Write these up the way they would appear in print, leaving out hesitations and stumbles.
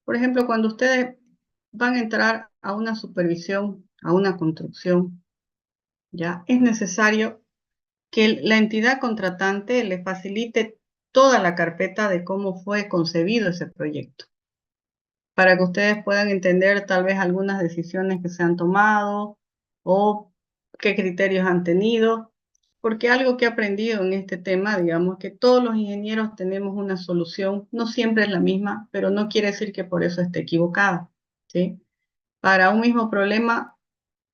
Por ejemplo, cuando ustedes van a entrar a una supervisión, a una construcción, ya es necesario que la entidad contratante le facilite toda la carpeta de cómo fue concebido ese proyecto, para que ustedes puedan entender tal vez algunas decisiones que se han tomado o qué criterios han tenido, porque algo que he aprendido en este tema, digamos, que todos los ingenieros tenemos una solución, no siempre es la misma, pero no quiere decir que por eso esté equivocada, ¿sí? Para un mismo problema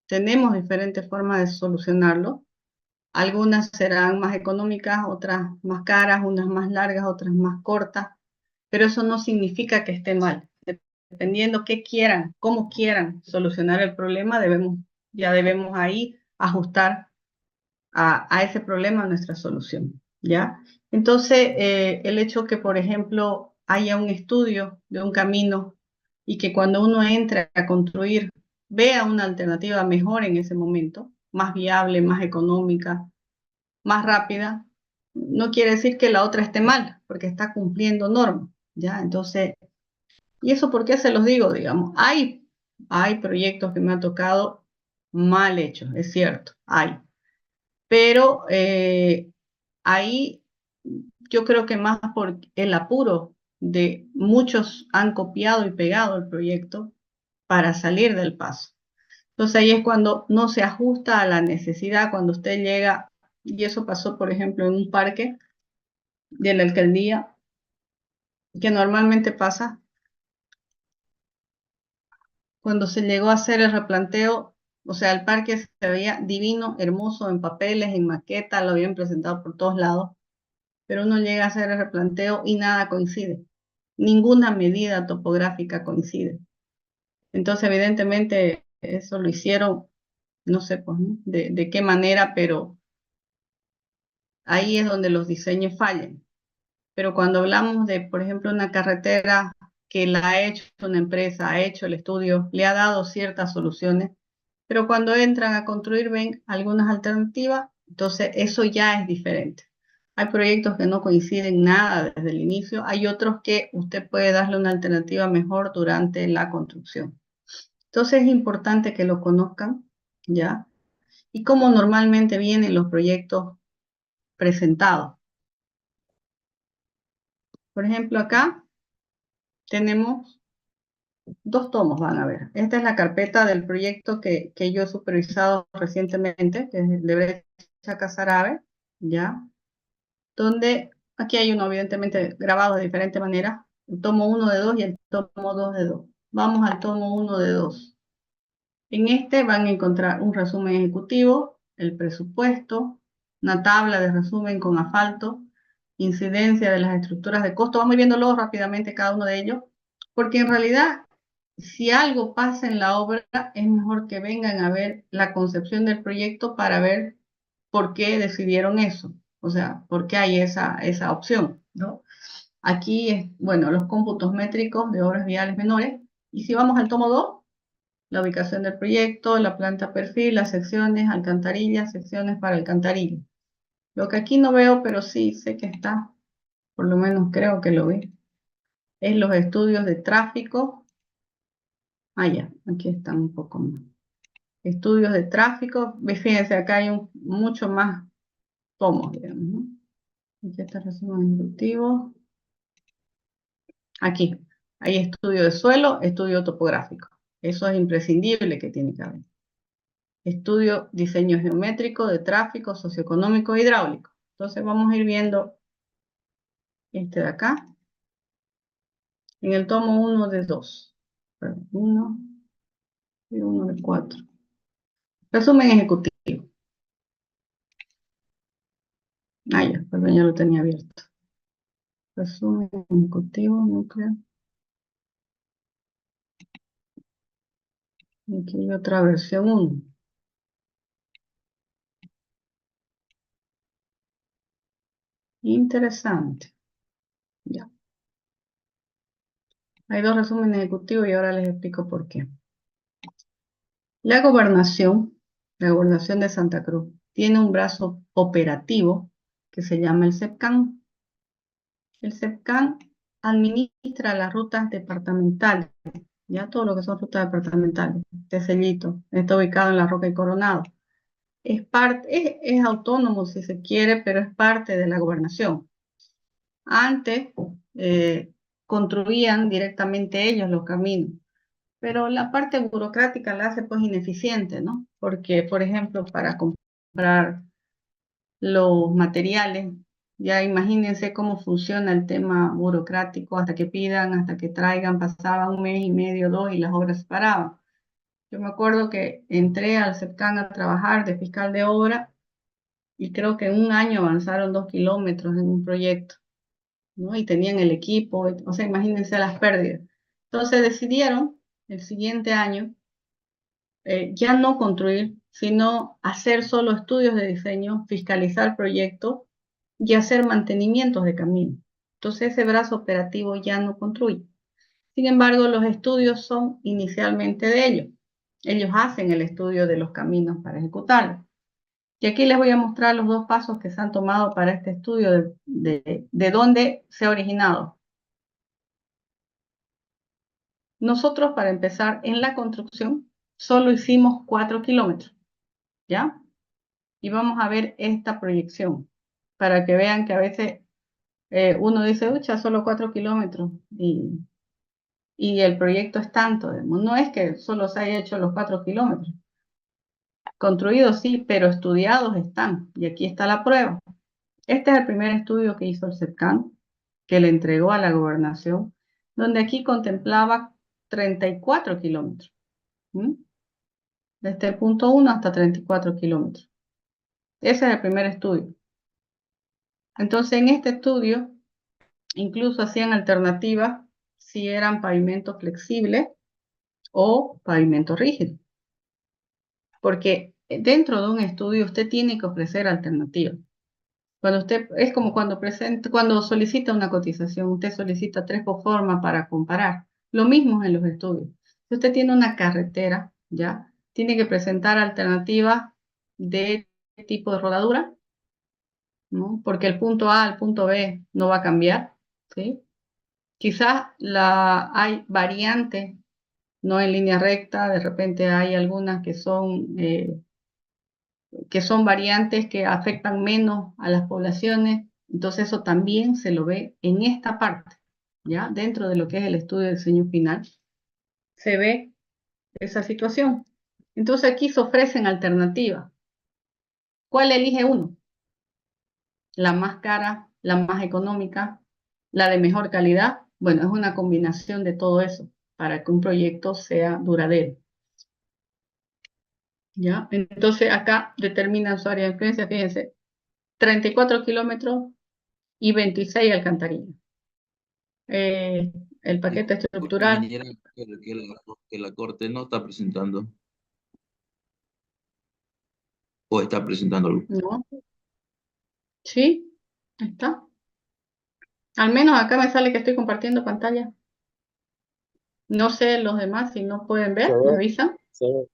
tenemos diferentes formas de solucionarlo. Algunas serán más económicas, otras más caras, unas más largas, otras más cortas, pero eso no significa que esté mal. Dependiendo qué quieran, cómo quieran solucionar el problema, ya debemos ahí ajustar a ese problema nuestra solución, ¿ya? Entonces, el hecho que, por ejemplo, haya un estudio de un camino y que cuando uno entre a construir vea una alternativa mejor en ese momento, más viable, más económica, más rápida, no quiere decir que la otra esté mal, porque está cumpliendo normas, ¿ya? Entonces, ¿y eso por qué se los digo? Digamos, hay proyectos que me han tocado mal hechos, es cierto, pero ahí yo creo que más por el apuro de muchos han copiado y pegado el proyecto para salir del paso. Entonces ahí es cuando no se ajusta a la necesidad, cuando usted llega, y eso pasó, por ejemplo, en un parque de la alcaldía, que normalmente pasa cuando se llegó a hacer el replanteo, o sea, el parque se veía divino, hermoso en papeles, en maqueta, lo habían presentado por todos lados, pero uno llega a hacer el replanteo y nada coincide. Ninguna medida topográfica coincide. Entonces, evidentemente, eso lo hicieron, no sé pues, ¿no? de qué manera, pero ahí es donde los diseños fallan. Pero cuando hablamos de, por ejemplo, una carretera que la ha hecho una empresa, ha hecho el estudio, le ha dado ciertas soluciones, pero cuando entran a construir ven algunas alternativas, entonces eso ya es diferente. Hay proyectos que no coinciden nada desde el inicio, hay otros que usted puede darle una alternativa mejor durante la construcción. Entonces es importante que lo conozcan, ¿ya? Y cómo normalmente vienen los proyectos presentados. Por ejemplo, acá tenemos dos tomos, van a ver. Esta es la carpeta del proyecto que yo he supervisado recientemente, que es el de Brecha Casarabe, ¿ya? Donde aquí hay uno evidentemente grabado de diferente manera, el tomo 1 de 2 y el tomo 2 de 2. Vamos al tomo 1 de 2. En este van a encontrar un resumen ejecutivo, el presupuesto, una tabla de resumen con asfalto, incidencia de las estructuras de costo. Vamos viéndolo rápidamente cada uno de ellos, porque en realidad, si algo pasa en la obra, es mejor que vengan a ver la concepción del proyecto para ver por qué decidieron eso. O sea, por qué hay esa opción, ¿no? Aquí es, bueno, los cómputos métricos de obras viales menores. Y si vamos al tomo 2, la ubicación del proyecto, la planta perfil, las secciones, alcantarillas, secciones para alcantarillas. Lo que aquí no veo, pero sí sé que está, por lo menos creo que lo vi, es los estudios de tráfico. Ya, aquí están un poco más. Estudios de tráfico, fíjense, acá hay mucho más tomos, digamos, ¿no? Aquí está el resumen ejecutivo. Aquí hay estudio de suelo, estudio topográfico. Eso es imprescindible que tiene que haber. Estudio, diseño geométrico, de tráfico, socioeconómico, hidráulico. Entonces vamos a ir viendo este de acá, en el tomo 1 de 2. 1 y 1 de 4. Resumen ejecutivo. Ya, perdón, ya lo tenía abierto. Resumen ejecutivo, núcleo. Aquí hay otra versión 1. Interesante. Ya. Hay dos resúmenes ejecutivos y ahora les explico por qué. La gobernación de Santa Cruz, tiene un brazo operativo que se llama el CEPCAN. El CEPCAN administra las rutas departamentales, ya todo lo que son rutas departamentales. Este sellito está ubicado en La Roca y Coronado. Es autónomo si se quiere, pero es parte de la gobernación. Antes construían directamente ellos los caminos, pero la parte burocrática la hace pues ineficiente, ¿no? Porque, por ejemplo, para comprar los materiales, ya imagínense cómo funciona el tema burocrático, hasta que pidan, hasta que traigan, pasaba un mes y medio, dos, y las obras se paraban. Yo me acuerdo que entré al CEPCAN a trabajar de fiscal de obra y creo que en un año avanzaron 2 kilómetros en un proyecto, ¿no? Y tenían el equipo, o sea, imagínense las pérdidas. Entonces decidieron el siguiente año ya no construir, sino hacer solo estudios de diseño, fiscalizar proyectos y hacer mantenimientos de camino. Entonces ese brazo operativo ya no construye. Sin embargo, los estudios son inicialmente de ellos. Ellos hacen el estudio de los caminos para ejecutarlo. Y aquí les voy a mostrar los dos pasos que se han tomado para este estudio de dónde se ha originado. Nosotros, para empezar, en la construcción, solo hicimos 4 kilómetros, ¿ya? Y vamos a ver esta proyección, para que vean que a veces uno dice, ucha, solo 4 kilómetros, y el proyecto es tanto. No es que solo se haya hecho los 4 kilómetros. Construidos sí, pero estudiados están. Y aquí está la prueba. Este es el primer estudio que hizo el CEPCAN, que le entregó a la gobernación, donde aquí contemplaba 34 kilómetros. Desde el punto 1 hasta 34 kilómetros. Ese es el primer estudio. Entonces, en este estudio, incluso hacían alternativas si eran pavimentos flexibles o pavimentos rígidos. Porque dentro de un estudio usted tiene que ofrecer alternativas. Cuando usted, es como cuando solicita una cotización, usted solicita 3 formas para comparar. Lo mismo en los estudios. Si usted tiene una carretera, ¿ya? Tiene que presentar alternativas de tipo de rodadura, ¿no? Porque el punto A al punto B no va a cambiar, ¿sí? Quizás hay variantes, no en línea recta, de repente hay algunas que son variantes que afectan menos a las poblaciones, entonces eso también se lo ve en esta parte, ¿ya? Dentro de lo que es el estudio de diseño final, se ve esa situación. Entonces aquí se ofrecen alternativas. ¿Cuál elige uno? La más cara, la más económica, la de mejor calidad. Bueno, es una combinación de todo eso para que un proyecto sea duradero. ¿Ya? Entonces acá determinan su área de influencia, fíjense, 34 kilómetros y 26 alcantarillas. El paquete Disculpe, estructural, ingeniera, que la Corte no está presentando o está presentando algo. ¿no? Sí, está. Al menos acá me sale que estoy compartiendo pantalla. No sé los demás si no pueden Se ver, ¿me ve, avisan? se ve.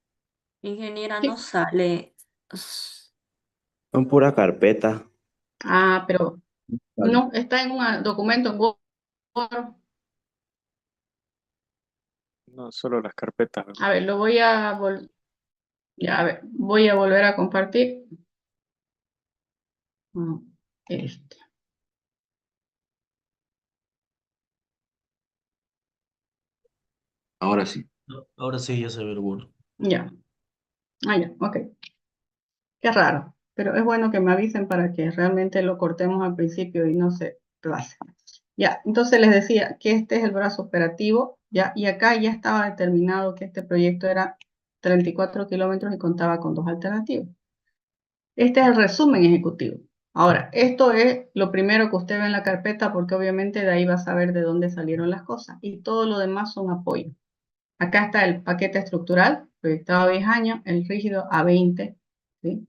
Ingeniera, no Sí. sale. Son pura carpeta. Ah, pero Vale. no, está en un documento en Word. No, solo las carpetas. A ver, lo voy a ya, a ver, voy a volver a compartir. Ah, Este. Ahora sí. Ahora sí ya se ve el Word. Ya. Ah, ya, ok. Qué raro, pero es bueno que me avisen para que realmente lo cortemos al principio y no se pase. Ya, entonces les decía que este es el brazo operativo, ya, y acá ya estaba determinado que este proyecto era 34 kilómetros y contaba con 2 alternativas. Este es el resumen ejecutivo. Ahora, esto es lo primero que usted ve en la carpeta porque obviamente de ahí va a saber de dónde salieron las cosas y todo lo demás son apoyos. Acá está el paquete estructural, proyectado a 10 años, el rígido a 20, ¿sí?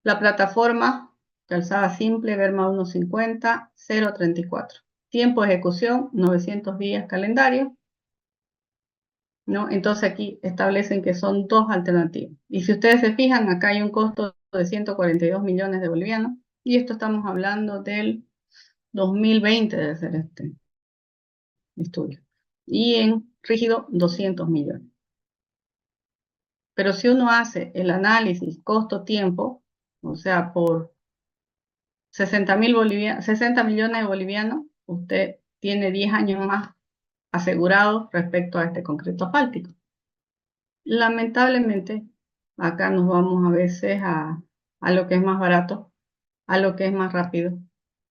La plataforma, calzada simple, Verma 150, 034. Tiempo de ejecución, 900 días calendario, ¿no? Entonces aquí establecen que son 2 alternativas. Y si ustedes se fijan, acá hay un costo de 142 millones de bolivianos, y esto estamos hablando del 2020 debe ser este. estudio. Y en rígido, 200 millones. Pero si uno hace el análisis costo-tiempo, o sea, por 60 millones de bolivianos, usted tiene 10 años más asegurados respecto a este concreto asfáltico. Lamentablemente, acá nos vamos a veces a lo que es más barato, a lo que es más rápido.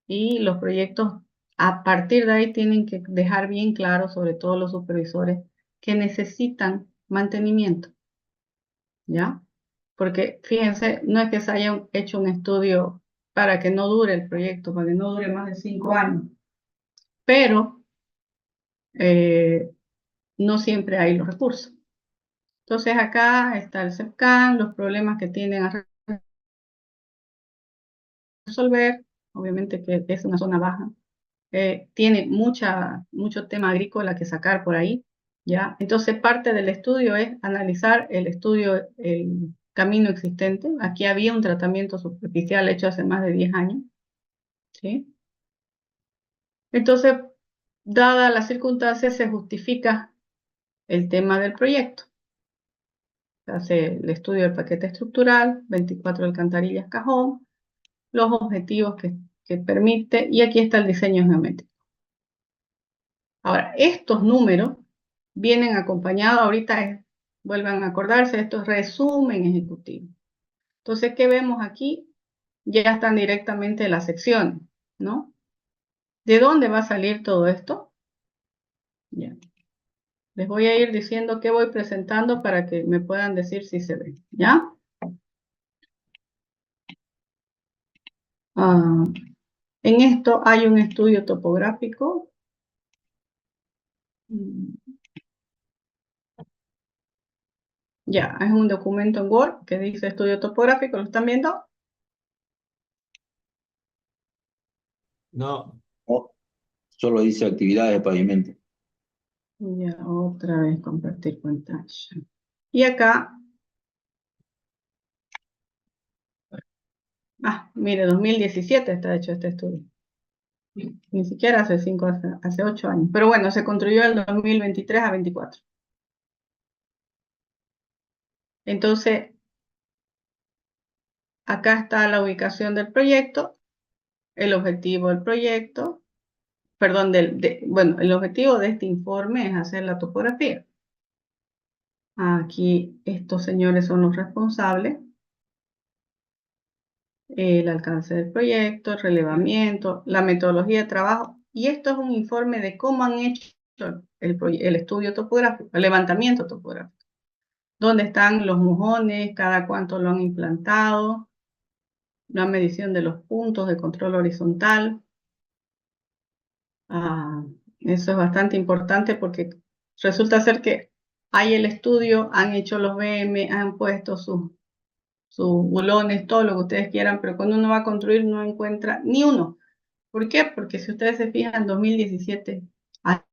Y los proyectos, a partir de ahí, tienen que dejar bien claro, sobre todo los supervisores, que necesitan mantenimiento, ¿ya? Porque fíjense, no es que se haya hecho un estudio para que no dure el proyecto, para que no dure más de 5 años, pero no siempre hay los recursos. Entonces acá está el CEPCAN, los problemas que tienen a resolver, obviamente que es una zona baja, tiene mucho tema agrícola que sacar por ahí, ¿ya? Entonces parte del estudio es analizar el camino existente. Aquí había un tratamiento superficial hecho hace más de 10 años, ¿sí? Entonces, dada las circunstancias, se justifica el tema del proyecto. Se hace el estudio del paquete estructural, 24 alcantarillas cajón, los objetivos que permite, y aquí está el diseño geométrico. Ahora, estos números vienen acompañados, ahorita vuelvan a acordarse, esto es resumen ejecutivo. Entonces, ¿qué vemos aquí? Ya están directamente las secciones, ¿no? ¿De dónde va a salir todo esto? Ya. Les voy a ir diciendo qué voy presentando para que me puedan decir si se ve, ¿ya? En esto hay un estudio topográfico. Ya, es un documento en Word que dice estudio topográfico, ¿lo están viendo? No, Oh, solo dice actividades de pavimento. Ya, otra vez compartir pantalla. Y acá, mire, 2017 está hecho este estudio. Ni siquiera hace 8 años. Pero bueno, se construyó el 2023 a 24. Entonces, acá está la ubicación del proyecto, el objetivo del proyecto, perdón, bueno, el objetivo de este informe es hacer la topografía. Aquí estos señores son los responsables. El alcance del proyecto, el relevamiento, la metodología de trabajo. Y esto es un informe de cómo han hecho el estudio topográfico, el levantamiento topográfico. Dónde están los mojones, cada cuánto lo han implantado, la medición de los puntos de control horizontal. Eso es bastante importante porque resulta ser que hay el estudio, han hecho los BM, han puesto sus bulones, todo lo que ustedes quieran, pero cuando uno va a construir no encuentra ni uno. ¿Por qué? Porque si ustedes se fijan, 2017 a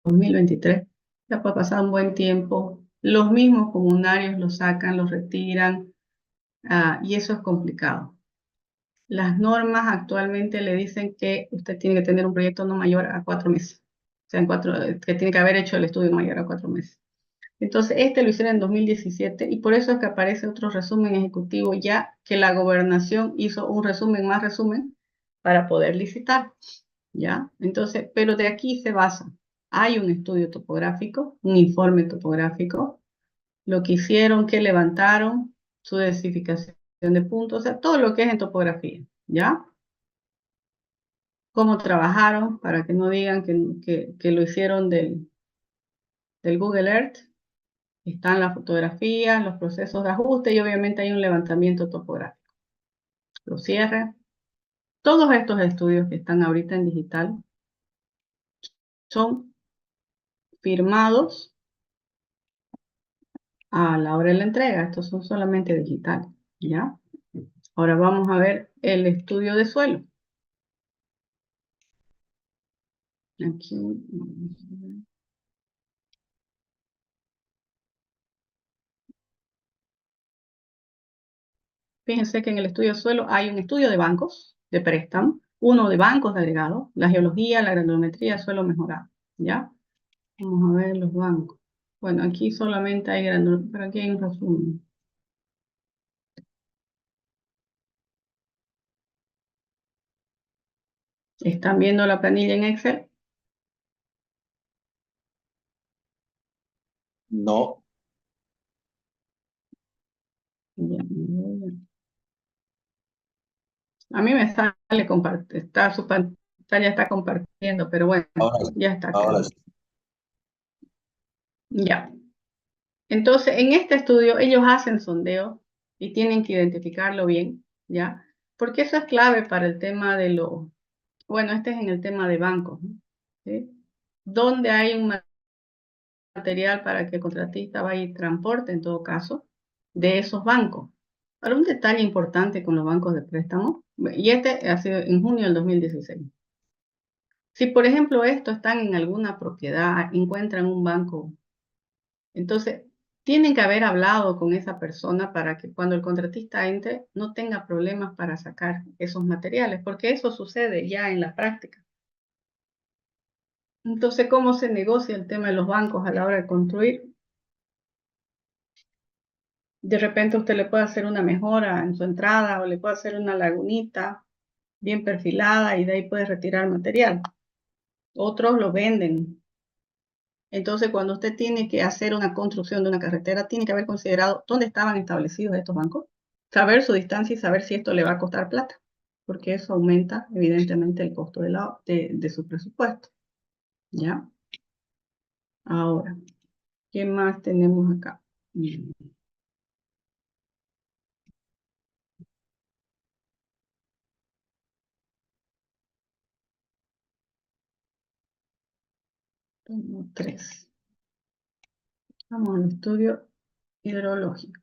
2023, ya puede pasar un buen tiempo, los mismos comunarios los sacan, los retiran, y eso es complicado. Las normas actualmente le dicen que usted tiene que tener un proyecto no mayor a 4 meses. O sea, que tiene que haber hecho el estudio mayor a 4 meses. Entonces, este lo hicieron en 2017 y por eso es que aparece otro resumen ejecutivo ya que la gobernación hizo un resumen más resumen para poder licitar, ¿ya? Entonces, pero de aquí se basa. Hay un estudio topográfico, un informe topográfico, lo que hicieron, que levantaron, su densificación de puntos, o sea, todo lo que es en topografía, ¿ya? Cómo trabajaron, para que no digan que lo hicieron del Google Earth. Están las fotografías, los procesos de ajuste y obviamente hay un levantamiento topográfico. Los cierres. Todos estos estudios que están ahorita en digital son firmados a la hora de la entrega. Estos son solamente digitales, ¿ya? Ahora vamos a ver el estudio de suelo. Aquí. Fíjense que en el estudio de suelo hay un estudio de bancos de préstamo, uno de bancos de agregado, la geología, la granulometría, suelo mejorado, ¿ya? Vamos a ver los bancos. Bueno, aquí solamente hay granulometría, pero aquí hay un resumen. ¿Están viendo la planilla en Excel? No, Ya, a mí me sale compartir, está su pantalla está compartiendo, pero bueno, ahora sí, ya está ahora acá. sí. Ya. Entonces, en este estudio ellos hacen sondeo y tienen que identificarlo bien, ¿ya? Porque eso es clave para el tema de lo, bueno, este es en el tema de bancos, ¿no? ¿Sí? Donde hay un material para que el contratista vaya y transporte, en todo caso, de esos bancos. Ahora, un detalle importante con los bancos de préstamo, y este ha sido en junio del 2016. Si, por ejemplo, estos están en alguna propiedad, encuentran un banco, entonces tienen que haber hablado con esa persona para que cuando el contratista entre no tenga problemas para sacar esos materiales, porque eso sucede ya en la práctica. Entonces, ¿cómo se negocia el tema de los bancos a la hora de construir? De repente usted le puede hacer una mejora en su entrada o le puede hacer una lagunita bien perfilada y de ahí puede retirar material. Otros lo venden. Entonces, cuando usted tiene que hacer una construcción de una carretera, tiene que haber considerado dónde estaban establecidos estos bancos, saber su distancia y saber si esto le va a costar plata, porque eso aumenta evidentemente el costo de su presupuesto. ¿Ya? Ahora, ¿qué más tenemos acá? Tengo tres. Vamos al estudio hidrológico.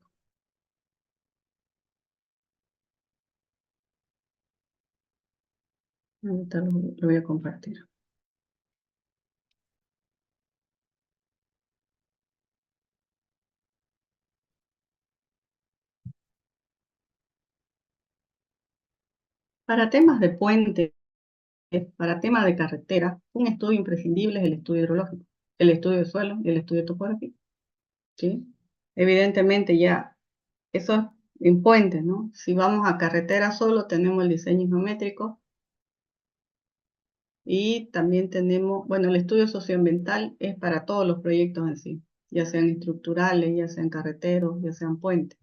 Ahorita lo voy a compartir. Para temas de puente, para temas de carretera, un estudio imprescindible es el estudio hidrológico, el estudio de suelo y el estudio topográfico. ¿Sí? Evidentemente ya, eso es en puentes, ¿no? Si vamos a carretera solo, tenemos el diseño geométrico y también tenemos, bueno, el estudio socioambiental es para todos los proyectos en sí, ya sean estructurales, ya sean carreteros, ya sean puentes.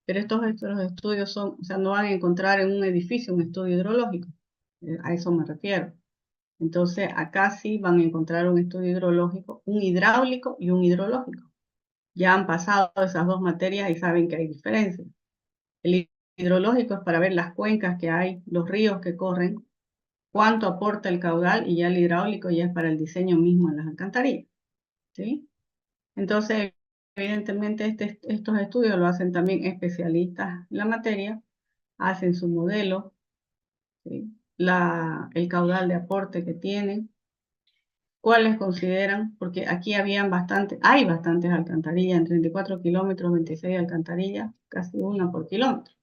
Pero estos estudios son, o sea, no van a encontrar en un edificio un estudio hidrológico, a eso me refiero. Entonces, acá sí van a encontrar un estudio hidrológico, un hidráulico y un hidrológico. Ya han pasado esas dos materias y saben que hay diferencias. El hidrológico es para ver las cuencas que hay, los ríos que corren, cuánto aporta el caudal, y ya el hidráulico ya es para el diseño mismo de las alcantarillas. ¿Sí? Entonces, evidentemente estos estudios lo hacen también especialistas en la materia, hacen su modelo, ¿sí? El caudal de aporte que tienen, cuáles consideran, porque aquí hay bastantes alcantarillas, en 34 kilómetros, 26 alcantarillas, casi una por kilómetro.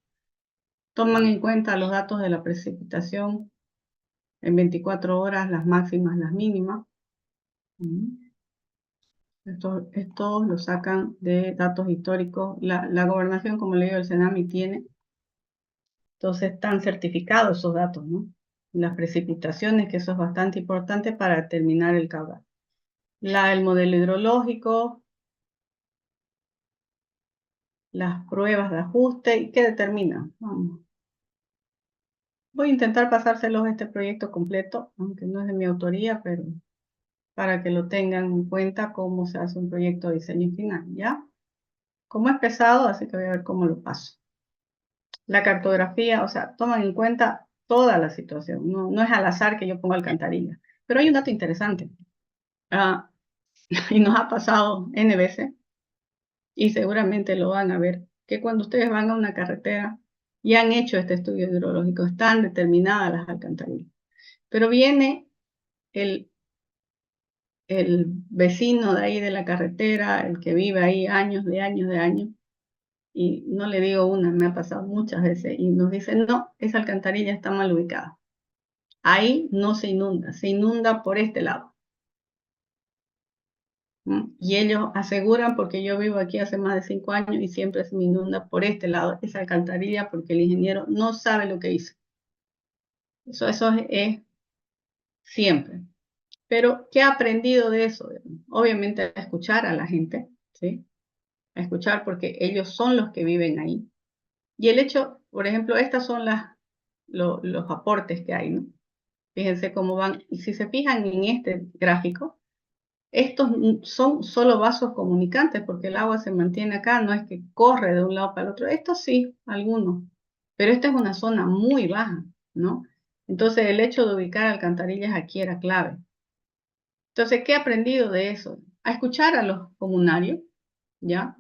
Toman en cuenta los datos de la precipitación en 24 horas, las máximas, las mínimas. Estos lo sacan de datos históricos. La gobernación, como le digo, el Senami tiene, entonces están certificados esos datos, ¿no? Las precipitaciones, que eso es bastante importante para determinar el caudal. El modelo hidrológico, las pruebas de ajuste, ¿y qué determina? Vamos. Voy a intentar pasárselos este proyecto completo, aunque no es de mi autoría, pero para que lo tengan en cuenta cómo se hace un proyecto de diseño final, ¿ya? Como es pesado, así que voy a ver cómo lo paso. La cartografía, o sea, toman en cuenta toda la situación, no es al azar que yo pongo alcantarilla. Pero hay un dato interesante, y nos ha pasado N veces, y seguramente lo van a ver, que cuando ustedes van a una carretera y han hecho este estudio hidrológico, están determinadas las alcantarillas. Pero viene el vecino de ahí de la carretera, el que vive ahí años, y no le digo una, me ha pasado muchas veces, y nos dice, no, esa alcantarilla está mal ubicada. ahí no se inunda por este lado. Y ellos aseguran, porque yo vivo aquí hace más de 5 años y siempre se me inunda por este lado esa alcantarilla porque el ingeniero no sabe lo que hizo. Eso es siempre. Pero, ¿qué he aprendido de eso? Obviamente a escuchar a la gente, ¿sí? A escuchar porque ellos son los que viven ahí. Y el hecho, por ejemplo, estas son los aportes que hay, ¿no? Fíjense cómo van. Y si se fijan en este gráfico, estos son solo vasos comunicantes porque el agua se mantiene acá, no es que corre de un lado para el otro. Estos sí, algunos. Pero esta es una zona muy baja, ¿no? Entonces el hecho de ubicar alcantarillas aquí era clave. Entonces, ¿qué he aprendido de eso? A escuchar a los comunarios, ¿ya?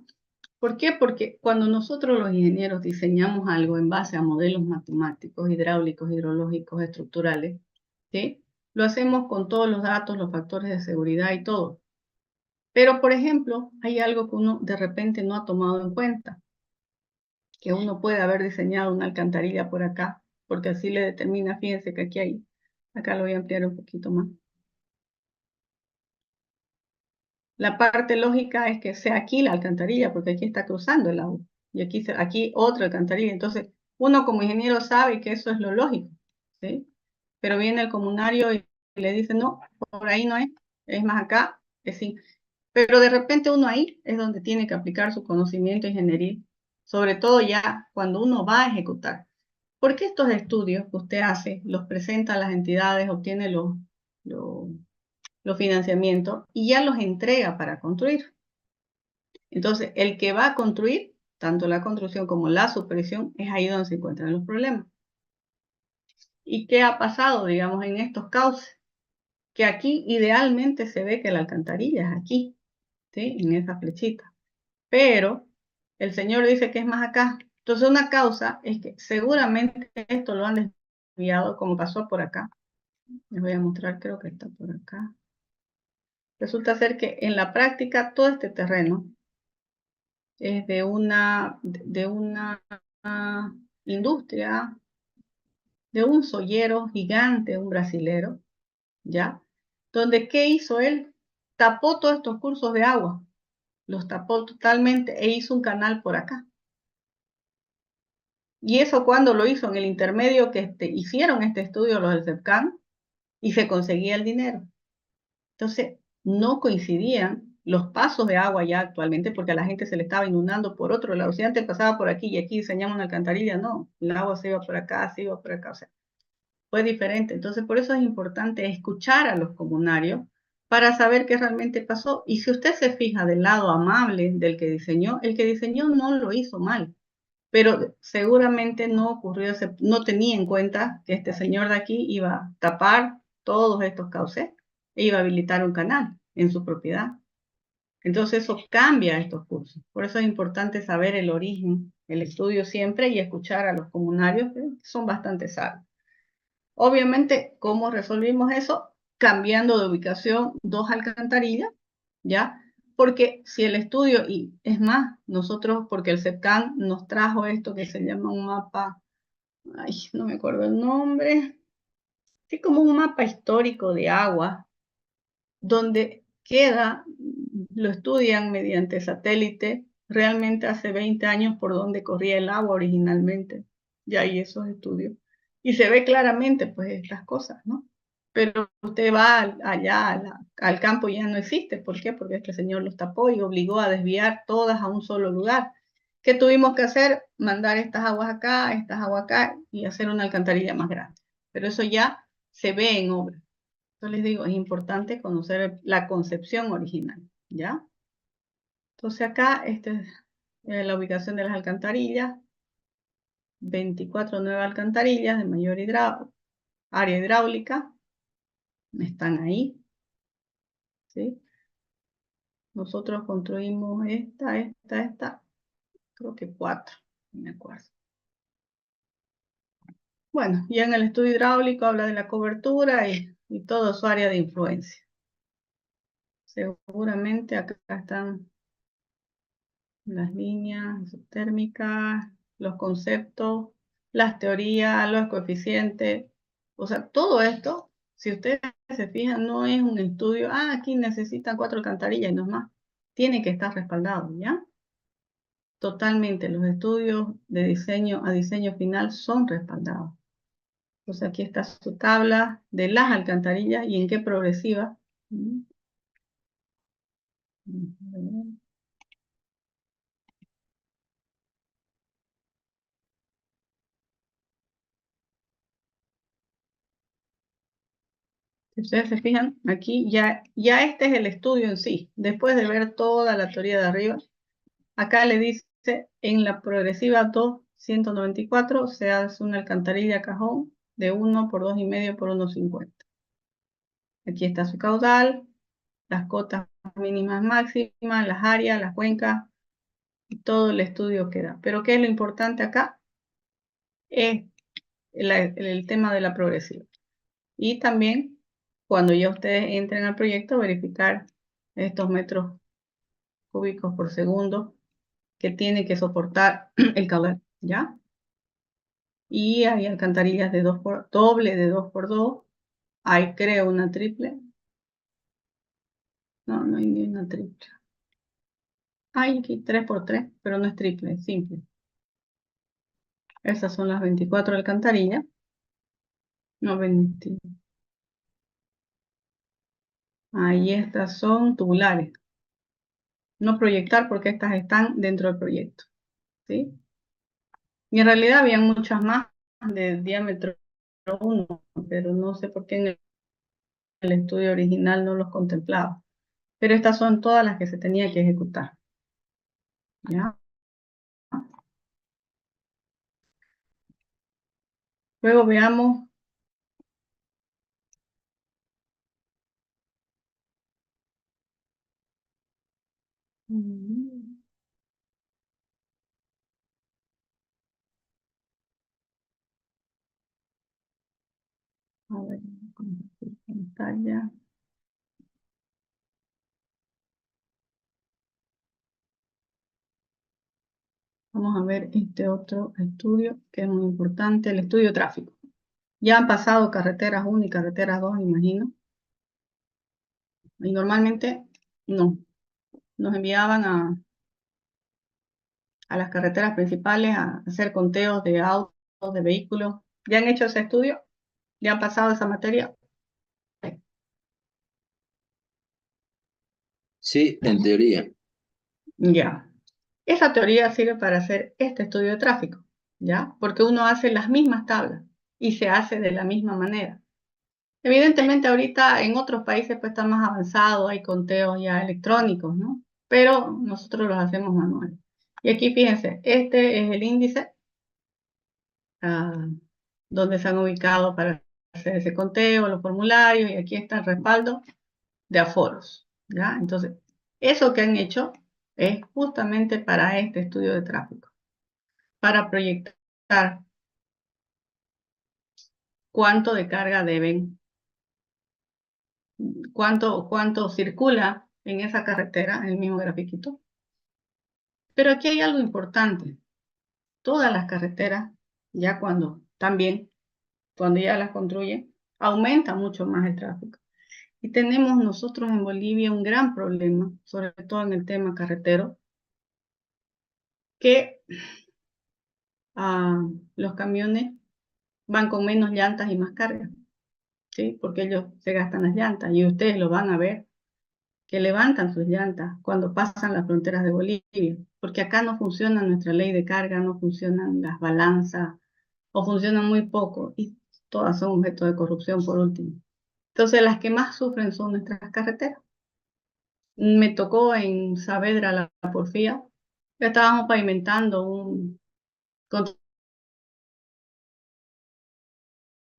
¿Por qué? Porque cuando nosotros los ingenieros diseñamos algo en base a modelos matemáticos, hidráulicos, hidrológicos, estructurales, ¿sí? Lo hacemos con todos los datos, los factores de seguridad y todo. Pero, por ejemplo, hay algo que uno de repente no ha tomado en cuenta, que uno puede haber diseñado una alcantarilla por acá, porque así le determina, fíjense que aquí hay, acá lo voy a ampliar un poquito más. La parte lógica es que sea aquí la alcantarilla, porque aquí está cruzando el agua. Y aquí otra alcantarilla. Entonces, uno como ingeniero sabe que eso es lo lógico, ¿sí? Pero viene el comunario y le dice, no, por ahí no es más acá, es sí. Pero de repente uno ahí es donde tiene que aplicar su conocimiento ingenieril, sobre todo ya cuando uno va a ejecutar. Porque estos estudios que usted hace, los presenta a las entidades, obtiene los financiamientos y ya los entrega para construir. Entonces, el que va a construir, tanto la construcción como la supervisión, es ahí donde se encuentran los problemas. ¿Y qué ha pasado, digamos, en estos cauces? Que aquí idealmente se ve que la alcantarilla es aquí, ¿sí? En esa flechita. Pero el señor dice que es más acá. Entonces, una causa es que seguramente esto lo han desviado, como pasó por acá. Les voy a mostrar, creo que está por acá. Resulta ser que en la práctica todo este terreno es de una industria, de un sollero gigante, un brasilero, ¿ya? Donde, ¿qué hizo él? Tapó todos estos cursos de agua, los tapó totalmente e hizo un canal por acá. Y eso cuando lo hizo en el intermedio que hicieron este estudio los del CEPCAM y se conseguía el dinero. Entonces, no coincidían los pasos de agua ya actualmente porque a la gente se le estaba inundando por otro lado. Si antes pasaba por aquí y aquí diseñamos una alcantarilla, no, el agua se iba por acá, se iba por acá, o sea, fue diferente. Entonces, por eso es importante escuchar a los comunarios para saber qué realmente pasó. Y si usted se fija del lado amable del que diseñó, el que diseñó no lo hizo mal, pero seguramente no ocurrió, no tenía en cuenta que este señor de aquí iba a tapar todos estos cauces e iba a habilitar un canal en su propiedad. Entonces eso cambia estos cursos. Por eso es importante saber el origen, el estudio siempre y escuchar a los comunarios, que son bastante sabios. Obviamente, ¿cómo resolvimos eso? Cambiando de ubicación 2 alcantarillas, ¿ya? Porque si el estudio, y es más, nosotros, porque el CEPCAM nos trajo esto que se llama un mapa, ay, no me acuerdo el nombre, sí, como un mapa histórico de agua, donde queda, lo estudian mediante satélite, realmente hace 20 años por donde corría el agua originalmente, ya hay esos estudios. Y se ve claramente, pues, estas cosas, ¿no? Pero usted va allá al campo y ya no existe. ¿Por qué? Porque este señor los tapó y obligó a desviar todas a un solo lugar. ¿Qué tuvimos que hacer? Mandar estas aguas acá y hacer una alcantarilla más grande. Pero eso ya se ve en obra. Yo les digo, es importante conocer la concepción original, ¿ya? Entonces acá, esta es la ubicación de las alcantarillas. 24 nuevas alcantarillas de mayor área hidráulica. Están ahí, ¿sí? Nosotros construimos esta, creo que 4, no me acuerdo. Bueno, ya en el estudio hidráulico habla de la cobertura y todo su área de influencia. Seguramente acá están las líneas térmicas, los conceptos, las teorías, los coeficientes. O sea, todo esto, si ustedes se fijan, no es un estudio, aquí necesitan 4 alcantarillas y no es más. Tiene que estar respaldado, ¿ya? Totalmente, los estudios de diseño a diseño final son respaldados. Entonces aquí está su tabla de las alcantarillas y en qué progresiva. Si ustedes se fijan, aquí ya este es el estudio en sí. Después de ver toda la teoría de arriba, acá le dice en la progresiva 294 se hace una alcantarilla cajón de 1 por 2,5 por 1,50. Aquí está su caudal, las cotas mínimas máximas, las áreas, las cuencas, y todo el estudio que da. Pero ¿qué es lo importante acá? Es el tema de la progresiva. Y también, cuando ya ustedes entren al proyecto, verificar estos metros cúbicos por segundo que tiene que soportar el caudal, ¿ya? Y hay alcantarillas de doble de 2x2. Hay, creo, una triple. No hay ni una triple. Hay aquí 3x3, pero no es triple, es simple. Esas son las 24 alcantarillas. No, 20. Ahí estas son tubulares. No proyectar porque estas están dentro del proyecto, ¿sí? Y en realidad habían muchas más de diámetro 1, pero no sé por qué en el estudio original no los contemplaba. Pero estas son todas las que se tenía que ejecutar. ¿Ya? Luego veamos a ver, compartir pantalla. Vamos a ver este otro estudio que es muy importante, el estudio de tráfico. Ya han pasado carreteras 1 y carreteras 2, imagino. Y normalmente no. Nos enviaban a las carreteras principales a hacer conteos de autos, de vehículos. ¿Ya han hecho ese estudio? ¿Ya han pasado esa materia? Sí, en teoría. Ya. Esa teoría sirve para hacer este estudio de tráfico, ¿ya? Porque uno hace las mismas tablas y se hace de la misma manera. Evidentemente ahorita en otros países pues está más avanzado, hay conteos ya electrónicos, ¿no? Pero nosotros los hacemos manuales. Y aquí fíjense, este es el índice donde se han ubicado para hacer ese conteo, los formularios, y aquí está el respaldo de aforos, ¿ya? Entonces, eso que han hecho es justamente para este estudio de tráfico, para proyectar cuánto de carga deben, cuánto circula en esa carretera, en el mismo grafiquito. Pero aquí hay algo importante. Todas las carreteras, ya cuando ya las construyen, aumenta mucho más el tráfico. Y tenemos nosotros en Bolivia un gran problema, sobre todo en el tema carretero, que los camiones van con menos llantas y más carga, ¿sí? Porque ellos se gastan las llantas y ustedes lo van a ver, que levantan sus llantas cuando pasan las fronteras de Bolivia, porque acá no funciona nuestra ley de carga, no funcionan las balanzas, o funcionan muy poco, y todas son objeto de corrupción por último. Entonces las que más sufren son nuestras carreteras. Me tocó en Saavedra la Porfía, estábamos pavimentando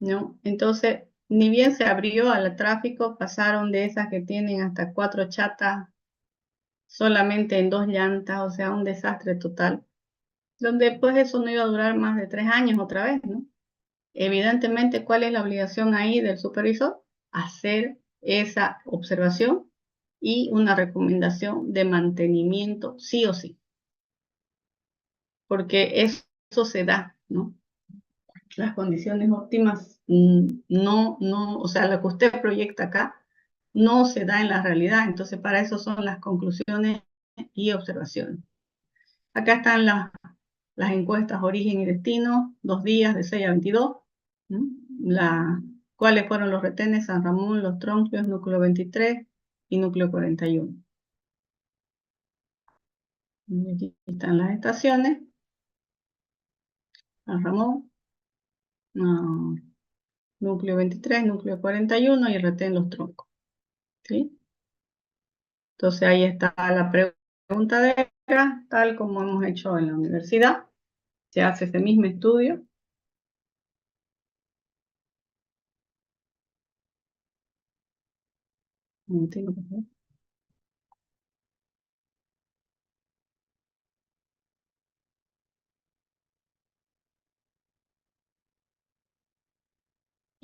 ¿no? Entonces, ni bien se abrió al tráfico, pasaron de esas que tienen hasta 4 chatas solamente en 2 llantas, o sea, un desastre total, donde pues eso no iba a durar más de 3 años otra vez, ¿no? Evidentemente, ¿cuál es la obligación ahí del supervisor? Hacer esa observación y una recomendación de mantenimiento sí o sí, porque eso se da, ¿no? las condiciones óptimas o sea, lo que usted proyecta acá no se da en la realidad. Entonces, para eso son las conclusiones y observaciones. Acá están las encuestas origen y destino, 2 días de 6 a 22. ¿Cuáles fueron los retenes? San Ramón, Los Tronquios, núcleo 23 y núcleo 41. Aquí están las estaciones. San Ramón, núcleo 23, núcleo 41 y retén Los Troncos. ¿Sí? Entonces ahí está la pregunta de ERA, tal como hemos hecho en la universidad. Se hace ese mismo estudio. Un momentito, por favor.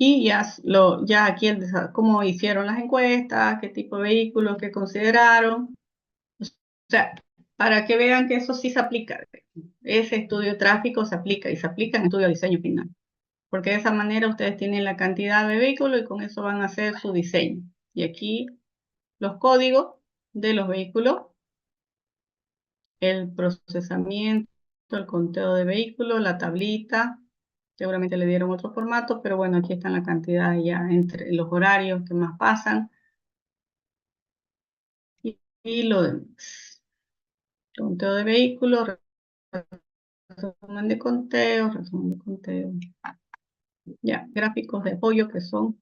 Y ya aquí cómo hicieron las encuestas, qué tipo de vehículos, qué consideraron. O sea, para que vean que eso sí se aplica. Ese estudio de tráfico se aplica y se aplica en el estudio de diseño final. Porque de esa manera ustedes tienen la cantidad de vehículos y con eso van a hacer su diseño. Y aquí los códigos de los vehículos, el procesamiento, el conteo de vehículos, la tablita. Seguramente le dieron otro formato, pero bueno, aquí están la cantidad ya entre los horarios que más pasan y lo demás. Conteo de vehículos, resumen de conteo, resumen de conteo. Ya, gráficos de apoyo que son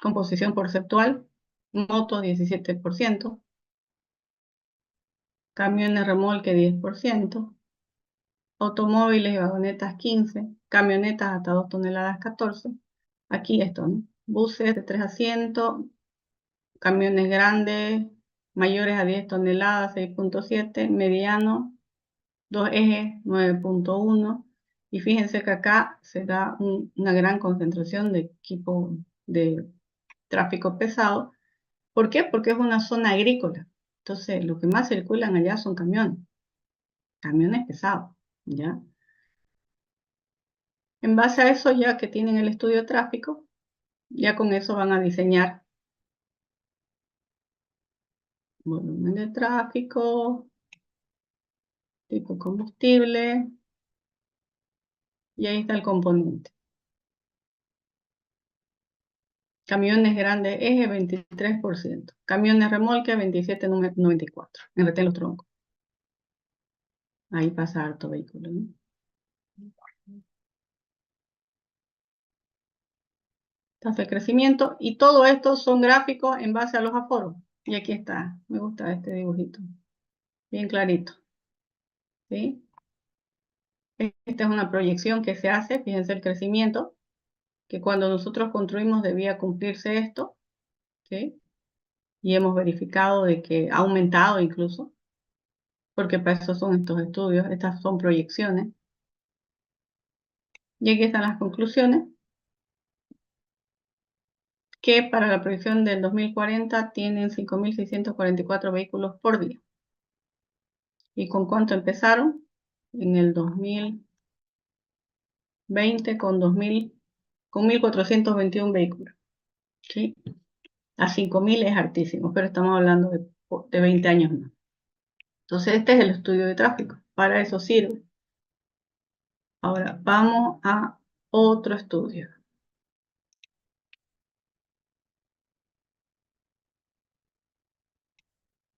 composición porcentual, motos 17%, camiones remolque 10%, automóviles y vagonetas 15%, camionetas hasta 2 toneladas 14%. Aquí esto, ¿no? Buses de 3 asientos, camiones grandes, mayores a 10 toneladas 6.7, medianos, 2 ejes 9.1. Y fíjense que acá se da una gran concentración de equipo de tráfico pesado. ¿Por qué? Porque es una zona agrícola. Entonces, lo que más circulan allá son camiones pesados, ¿ya? En base a eso, ya que tienen el estudio de tráfico, ya con eso van a diseñar volumen de tráfico, tipo combustible, y ahí está el componente. Camiones grandes, eje 23%. Camiones remolque 27.94. En retén Los Troncos. Ahí pasa harto vehículo, ¿no? Tasa de crecimiento. Y todo esto son gráficos en base a los aforos. Y aquí está. Me gusta este dibujito. Bien clarito. ¿Sí? Esta es una proyección que se hace. Fíjense el crecimiento. Que cuando nosotros construimos debía cumplirse esto. ¿Sí? Y hemos verificado de que ha aumentado incluso. Porque para eso son estos estudios. Estas son proyecciones. Y aquí están las conclusiones. Que para la proyección del 2040 tienen 5.644 vehículos por día. ¿Y con cuánto empezaron? En el 2020 con 1.421 vehículos. ¿Sí? A 5.000 es hartísimo, pero estamos hablando de 20 años más. Entonces este es el estudio de tráfico. Para eso sirve. Ahora vamos a otro estudio.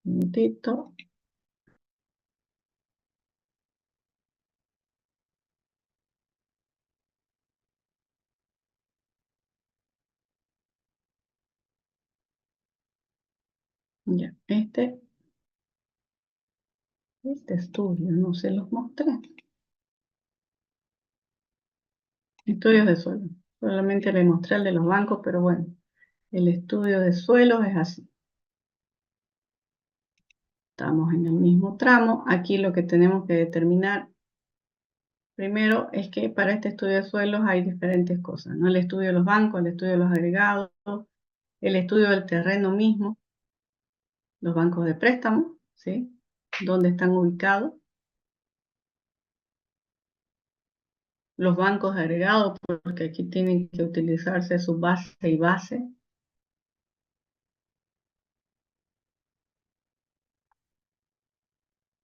Un minutito. Ya, este estudio no se los mostré. Estudios de suelo. Solamente le mostré el de los bancos, pero bueno, el estudio de suelos es así. Estamos en el mismo tramo. Aquí lo que tenemos que determinar primero es que para este estudio de suelos hay diferentes cosas, ¿no? El estudio de los bancos, el estudio de los agregados, el estudio del terreno mismo, los bancos de préstamo, ¿sí? ¿Dónde están ubicados? los bancos agregados, porque aquí tienen que utilizarse su base y base.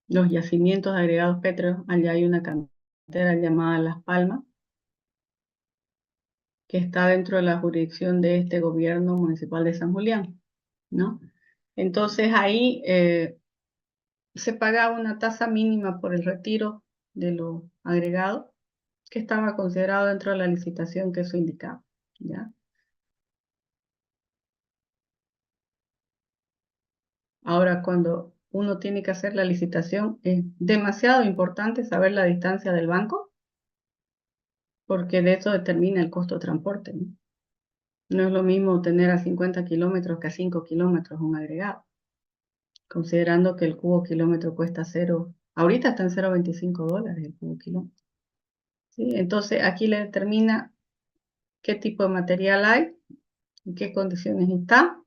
Los yacimientos agregados pétreos, allá hay una cantera llamada Las Palmas, que está dentro de la jurisdicción de este gobierno municipal de San Julián, ¿no? Entonces ahí se pagaba una tasa mínima por el retiro de lo agregado, que estaba considerado dentro de la licitación que eso indicaba, ¿ya? Ahora, cuando uno tiene que hacer la licitación, es demasiado importante saber la distancia del banco, porque de eso determina el costo de transporte, ¿no? No es lo mismo tener a 50 kilómetros que a 5 kilómetros un agregado, considerando que el cubo kilómetro cuesta cero, ahorita está en $0.25 el cubo kilómetro, ¿sí? Entonces aquí le determina qué tipo de material hay, en qué condiciones está,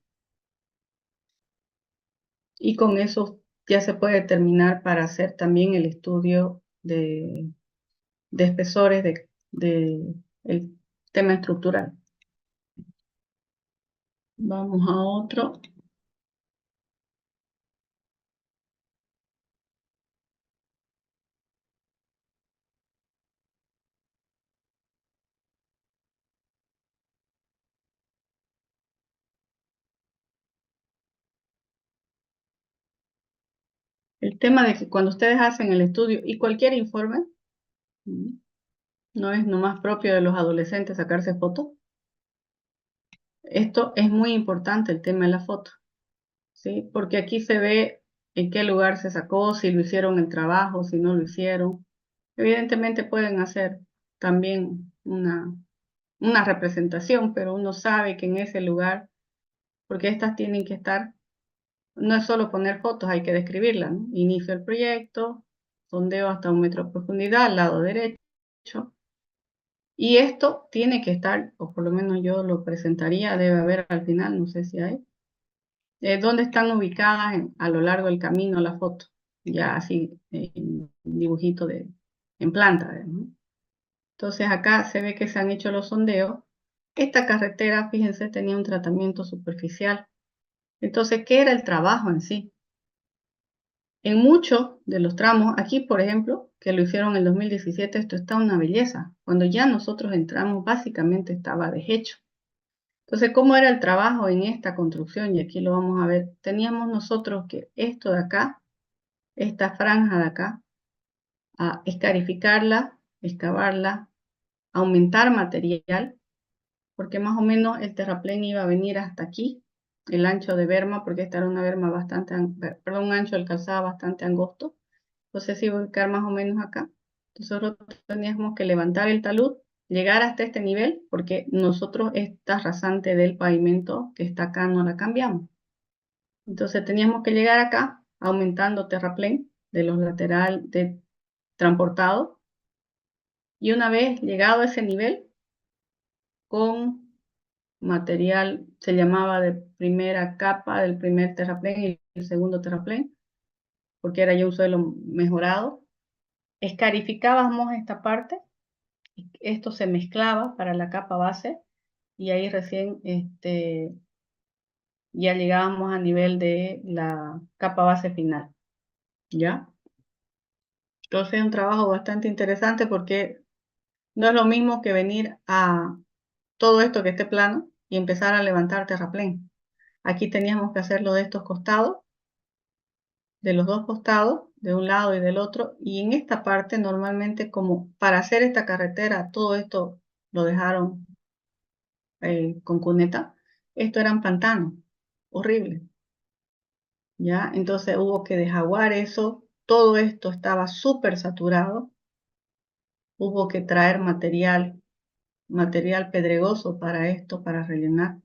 y con eso ya se puede determinar para hacer también el estudio de espesores de el tema estructural. Vamos a otro. El tema de que cuando ustedes hacen el estudio y cualquier informe, no es nomás propio de los adolescentes sacarse fotos. Esto es muy importante, el tema de la foto, ¿sí? Porque aquí se ve en qué lugar se sacó, si lo hicieron el trabajo, si no lo hicieron. Evidentemente pueden hacer también una representación, pero uno sabe que en ese lugar, porque estas tienen que estar, no es solo poner fotos, hay que describirlas, ¿no? Inicio del proyecto, sondeo hasta 1 metro de profundidad, al lado derecho. Y esto tiene que estar, o por lo menos yo lo presentaría, debe haber al final, no sé si hay, dónde están ubicadas a lo largo del camino la foto, ya así en dibujito en planta, ¿no? Entonces acá se ve que se han hecho los sondeos. Esta carretera, fíjense, tenía un tratamiento superficial. Entonces, ¿qué era el trabajo en sí? En muchos de los tramos, aquí por ejemplo, que lo hicieron en el 2017, esto está una belleza. Cuando ya nosotros entramos, básicamente estaba deshecho. Entonces, ¿cómo era el trabajo en esta construcción? Y aquí lo vamos a ver. Teníamos nosotros que esto de acá, esta franja de acá, a escarificarla, excavarla, aumentar material, porque más o menos el terraplén iba a venir hasta aquí, el ancho de berma, porque esta era una berma bastante, perdón, un ancho del calzado bastante angosto. Entonces se iba a ubicar más o menos acá. Entonces nosotros teníamos que levantar el talud, llegar hasta este nivel, porque nosotros esta rasante del pavimento que está acá no la cambiamos. Entonces teníamos que llegar acá, aumentando terraplén de los laterales de transportado. Y una vez llegado a ese nivel, con material, se llamaba de primera capa del primer terraplén y el segundo terraplén, porque era ya un suelo mejorado, escarificábamos esta parte, esto se mezclaba para la capa base y ahí recién ya llegábamos a nivel de la capa base final, ¿ya? Entonces es un trabajo bastante interesante porque no es lo mismo que venir a todo esto que esté plano y empezar a levantar terraplén. Aquí teníamos que hacerlo de estos costados, de los dos costados, de un lado y del otro, y en esta parte normalmente como para hacer esta carretera, todo esto lo dejaron con cuneta, esto eran pantanos, horrible, ¿ya? Entonces hubo que desjaguar eso, todo esto estaba súper saturado, hubo que traer material pedregoso para esto, para rellenar,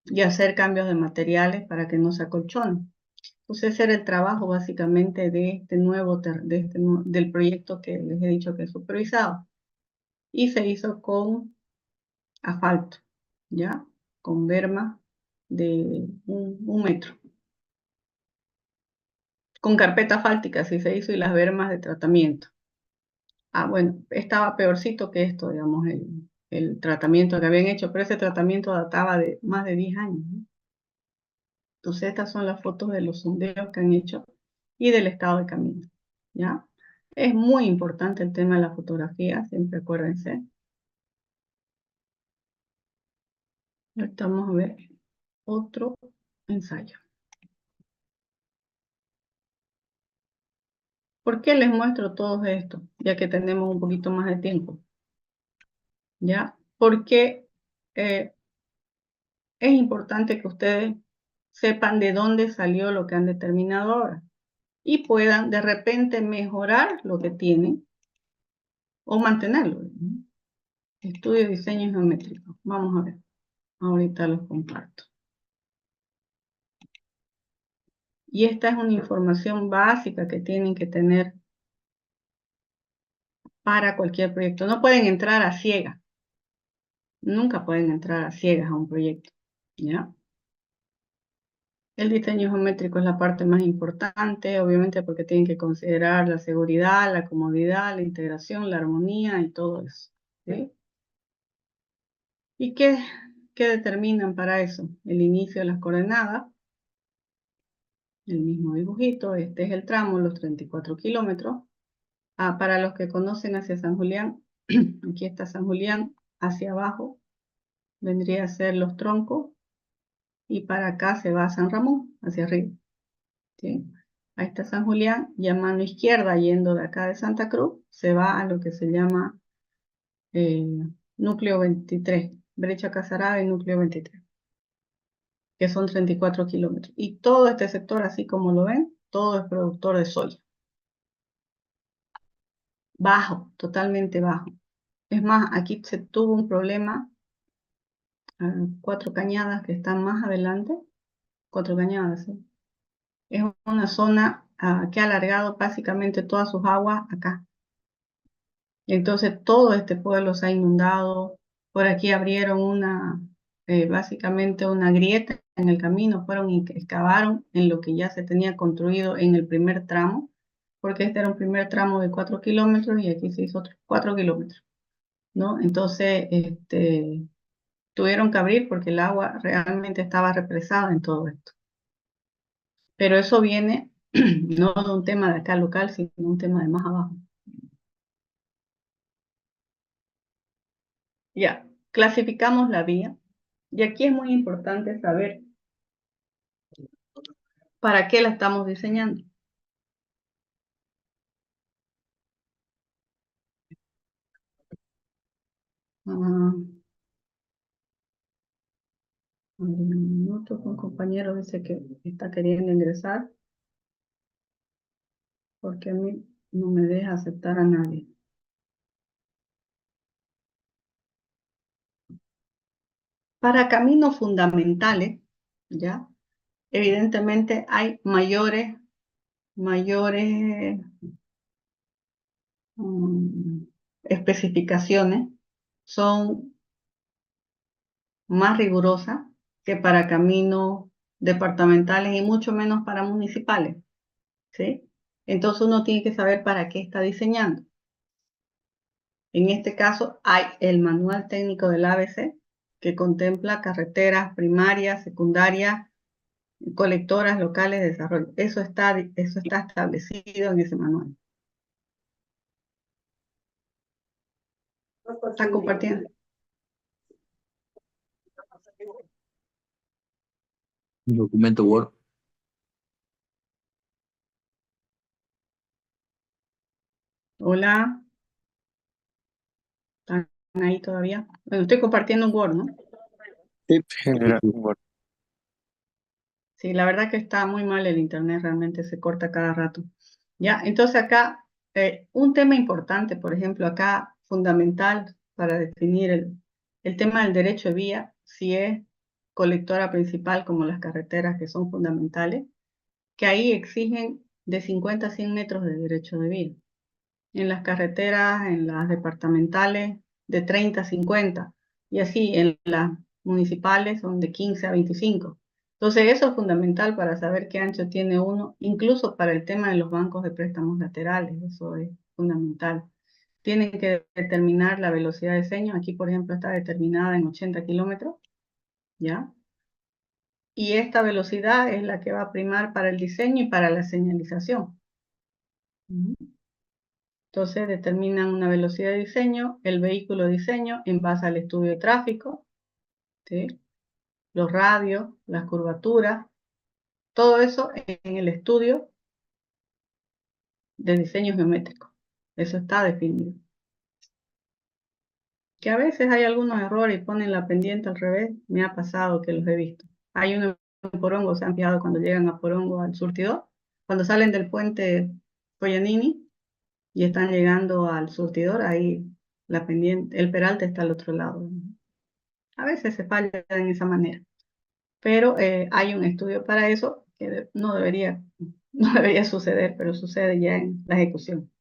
y hacer cambios de materiales para que no se acolchone. Entonces ese era el trabajo básicamente de este del proyecto que les he dicho que es supervisado. Y se hizo con asfalto, ¿ya? Con berma de 1 metro. Con carpeta asfáltica sí se hizo y las bermas de tratamiento. Bueno, estaba peorcito que esto, digamos, el tratamiento que habían hecho, pero ese tratamiento databa de más de 10 años, ¿no? Entonces, estas son las fotos de los sondeos que han hecho y del estado de camino, ¿ya? Es muy importante el tema de la fotografía, siempre acuérdense. Ahorita vamos a ver otro ensayo. ¿Por qué les muestro todo esto? Ya que tenemos un poquito más de tiempo. ¿Ya? Porque es importante que ustedes sepan de dónde salió lo que han determinado ahora y puedan de repente mejorar lo que tienen o mantenerlo, ¿no? Estudio de diseño geométrico. Vamos a ver. Ahorita los comparto. Y esta es una información básica que tienen que tener para cualquier proyecto. No pueden entrar a ciegas. Nunca pueden entrar a ciegas a un proyecto, ¿ya? El diseño geométrico es la parte más importante, obviamente porque tienen que considerar la seguridad, la comodidad, la integración, la armonía y todo eso, ¿sí? ¿Y qué determinan para eso? El inicio de las coordenadas, el mismo dibujito, este es el tramo, los 34 kilómetros. Para los que conocen hacia San Julián, aquí está San Julián, hacia abajo vendría a ser los troncos, y para acá se va San Ramón, hacia arriba, ¿sí? Ahí está San Julián, y a mano izquierda, yendo de acá de Santa Cruz, se va a lo que se llama núcleo 23, Brecha Casarada y núcleo 23, que son 34 kilómetros. Y todo este sector, así como lo ven, todo es productor de soya. Bajo, totalmente bajo. Es más, aquí se tuvo un problema, 4 Cañadas, que están más adelante, 4 Cañadas, ¿sí? Es una zona que ha alargado básicamente todas sus aguas acá. Y entonces todo este pueblo se ha inundado. Por aquí abrieron básicamente una grieta en el camino, fueron y excavaron en lo que ya se tenía construido en el primer tramo, porque este era un primer tramo de 4 kilómetros y aquí se hizo otro 4 kilómetros, ¿no? Entonces, tuvieron que abrir porque el agua realmente estaba represada en todo esto. Pero eso viene no de un tema de acá local, sino de un tema de más abajo. Ya, clasificamos la vía. Y aquí es muy importante saber para qué la estamos diseñando. Un minuto, un compañero dice que está queriendo ingresar porque a mí no me deja aceptar a nadie. Para caminos fundamentales, ¿ya? Evidentemente hay mayores especificaciones, son más rigurosas que para caminos departamentales y mucho menos para municipales, ¿sí? Entonces uno tiene que saber para qué está diseñando. En este caso hay el manual técnico del ABC que contempla carreteras primarias, secundarias, colectoras locales de desarrollo. Eso está establecido en ese manual. Está compartiendo. Un documento Word. Hola. ¿Están ahí todavía? Bueno, estoy compartiendo un Word, ¿no? Sí, genera un Word. Sí, la verdad que está muy mal el internet, realmente se corta cada rato. Ya, entonces acá, un tema importante, por ejemplo, acá fundamental para definir el tema del derecho de vía, si es colectora principal como las carreteras que son fundamentales, que ahí exigen de 50 a 100 metros de derecho de vía. En las carreteras, en las departamentales, de 30 a 50, y así en las municipales son de 15 a 25. Entonces eso es fundamental para saber qué ancho tiene uno, incluso para el tema de los bancos de préstamos laterales, eso es fundamental. tienen que determinar la velocidad de diseño. Aquí, por ejemplo, está determinada en 80 kilómetros, ¿ya? Y esta velocidad es la que va a primar para el diseño y para la señalización. Entonces determinan una velocidad de diseño, el vehículo de diseño en base al estudio de tráfico, ¿sí? Los radios, las curvaturas, todo eso en el estudio de diseño geométrico. Eso está definido. Que a veces hay algunos errores y ponen la pendiente al revés, me ha pasado que los he visto. Hay uno en Porongo, se han fijado cuando llegan a Porongo al surtidor, cuando salen del puente Coyanini y están llegando al surtidor, ahí la pendiente, el peralte está al otro lado. A veces se falla en esa manera, pero hay un estudio para eso que no debería suceder, pero sucede ya en la ejecución.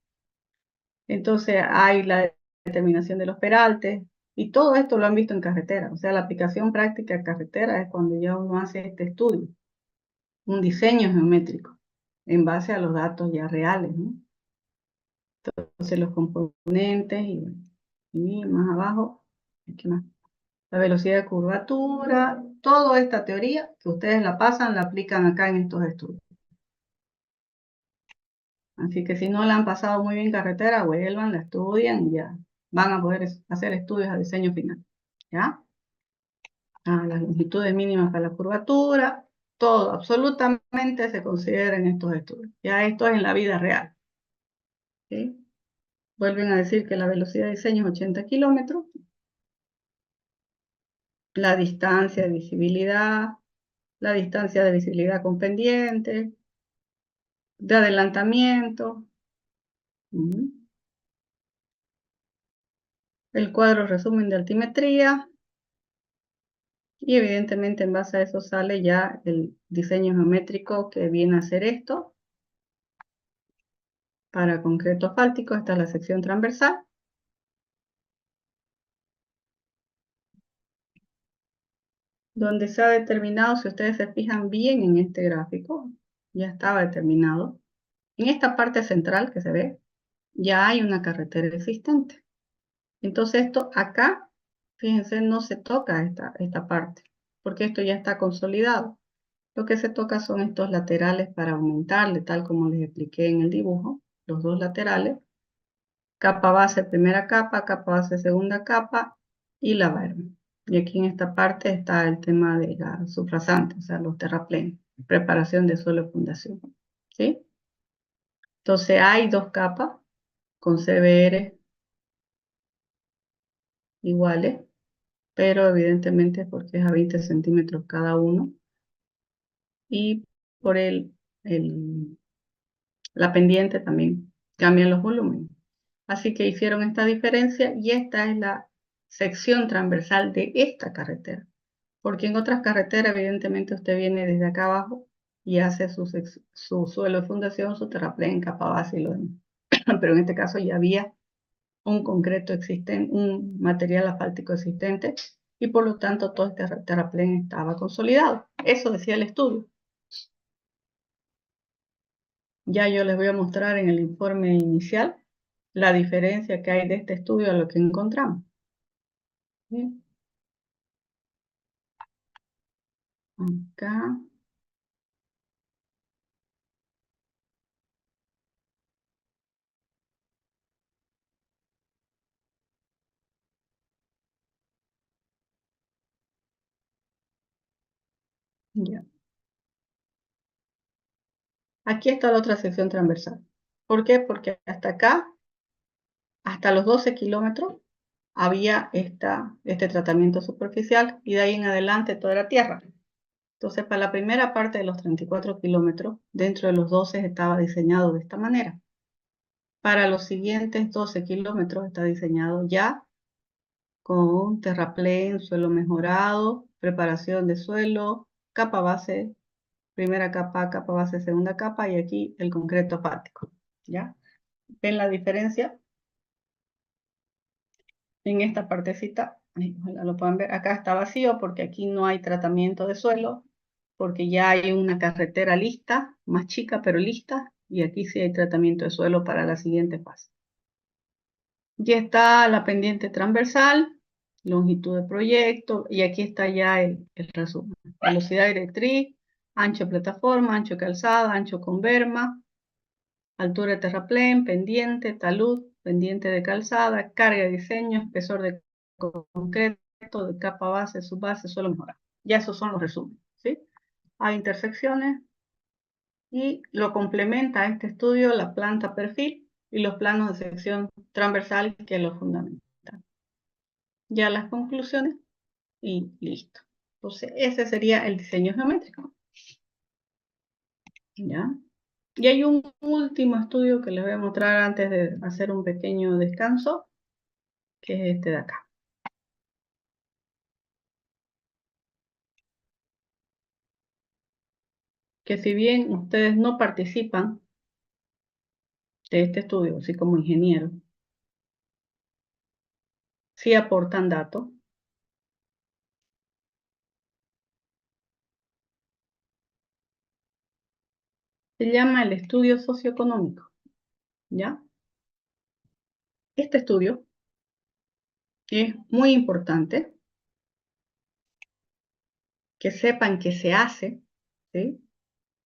Entonces hay la determinación de los peraltes y todo esto lo han visto en carretera. O sea, la aplicación práctica en carretera es cuando ya uno hace este estudio, un diseño geométrico en base a los datos ya reales, ¿no? Entonces los componentes y más abajo, ¿qué más? La velocidad de curvatura, toda esta teoría que ustedes la pasan, la aplican acá en estos estudios. Así que si no la han pasado muy bien carretera, vuelvan, la estudian y ya van a poder hacer estudios a diseño final. ¿Ya? Las longitudes mínimas para la curvatura, todo, absolutamente se considera en estos estudios. Ya esto es en la vida real. ¿Sí? Vuelven a decir que la velocidad de diseño es 80 kilómetros. La distancia de visibilidad, la distancia de visibilidad con pendiente, de adelantamiento. El cuadro resumen de altimetría. Y evidentemente en base a eso sale ya el diseño geométrico que viene a ser esto. Para concreto asfáltico, esta es la sección transversal. Donde se ha determinado, si ustedes se fijan bien en este gráfico, ya estaba determinado. En esta parte central que se ve, ya hay una carretera existente. Entonces esto acá, fíjense, no se toca esta parte, porque esto ya está consolidado. Lo que se toca son estos laterales para aumentarle, tal como les expliqué en el dibujo, los dos laterales. Capa base, primera capa base, segunda capa y la barba. Y aquí en esta parte está el tema de la sufrasante, o sea, los terraplenes, preparación de suelo de fundación. ¿Sí? Entonces hay dos capas con CBR iguales, pero evidentemente porque es a 20 centímetros cada uno. Y por la pendiente también cambian los volúmenes. Así que hicieron esta diferencia y esta es la sección transversal de esta carretera. Porque en otras carreteras, evidentemente, usted viene desde acá abajo y hace su suelo de fundación, su terraplén, capa base y lo demás. Pero en este caso ya había un concreto existente, un material asfáltico existente y por lo tanto todo este terraplén estaba consolidado. Eso decía el estudio. Ya yo les voy a mostrar en el informe inicial la diferencia que hay de este estudio a lo que encontramos. Bien. Acá. Ya. Aquí está la otra sección transversal. ¿Por qué? Porque hasta acá, hasta los 12 kilómetros, había este tratamiento superficial y de ahí en adelante toda era tierra. Entonces, para la primera parte de los 34 kilómetros, dentro de los 12 estaba diseñado de esta manera. Para los siguientes 12 kilómetros está diseñado ya con terraplén, suelo mejorado, preparación de suelo, capa base, primera capa, capa base, segunda capa y aquí el concreto asfáltico. ¿Ya? ¿Ven la diferencia? En esta partecita, ojalá lo puedan ver, acá está vacío porque aquí no hay tratamiento de suelo, porque ya hay una carretera lista, más chica pero lista, y aquí sí hay tratamiento de suelo para la siguiente fase. Ya está la pendiente transversal, longitud de proyecto, y aquí está ya el resumen. Velocidad directriz, ancho de plataforma, ancho de calzada, ancho con berma, altura de terraplén, pendiente, talud, pendiente de calzada, carga de diseño, espesor de concreto, de capa base, subbase, suelo mejorado. Ya esos son los resúmenes, ¿sí? Hay intersecciones y lo complementa a este estudio la planta perfil y los planos de sección transversal que lo fundamentan. Ya las conclusiones y listo. Entonces, ese sería el diseño geométrico. ¿Ya? Y hay un último estudio que les voy a mostrar antes de hacer un pequeño descanso, que es este de acá. Que si bien ustedes no participan de este estudio, así como ingenieros, sí aportan datos. Se llama el estudio socioeconómico, ¿ya? Este estudio es muy importante que sepan que se hace, ¿sí?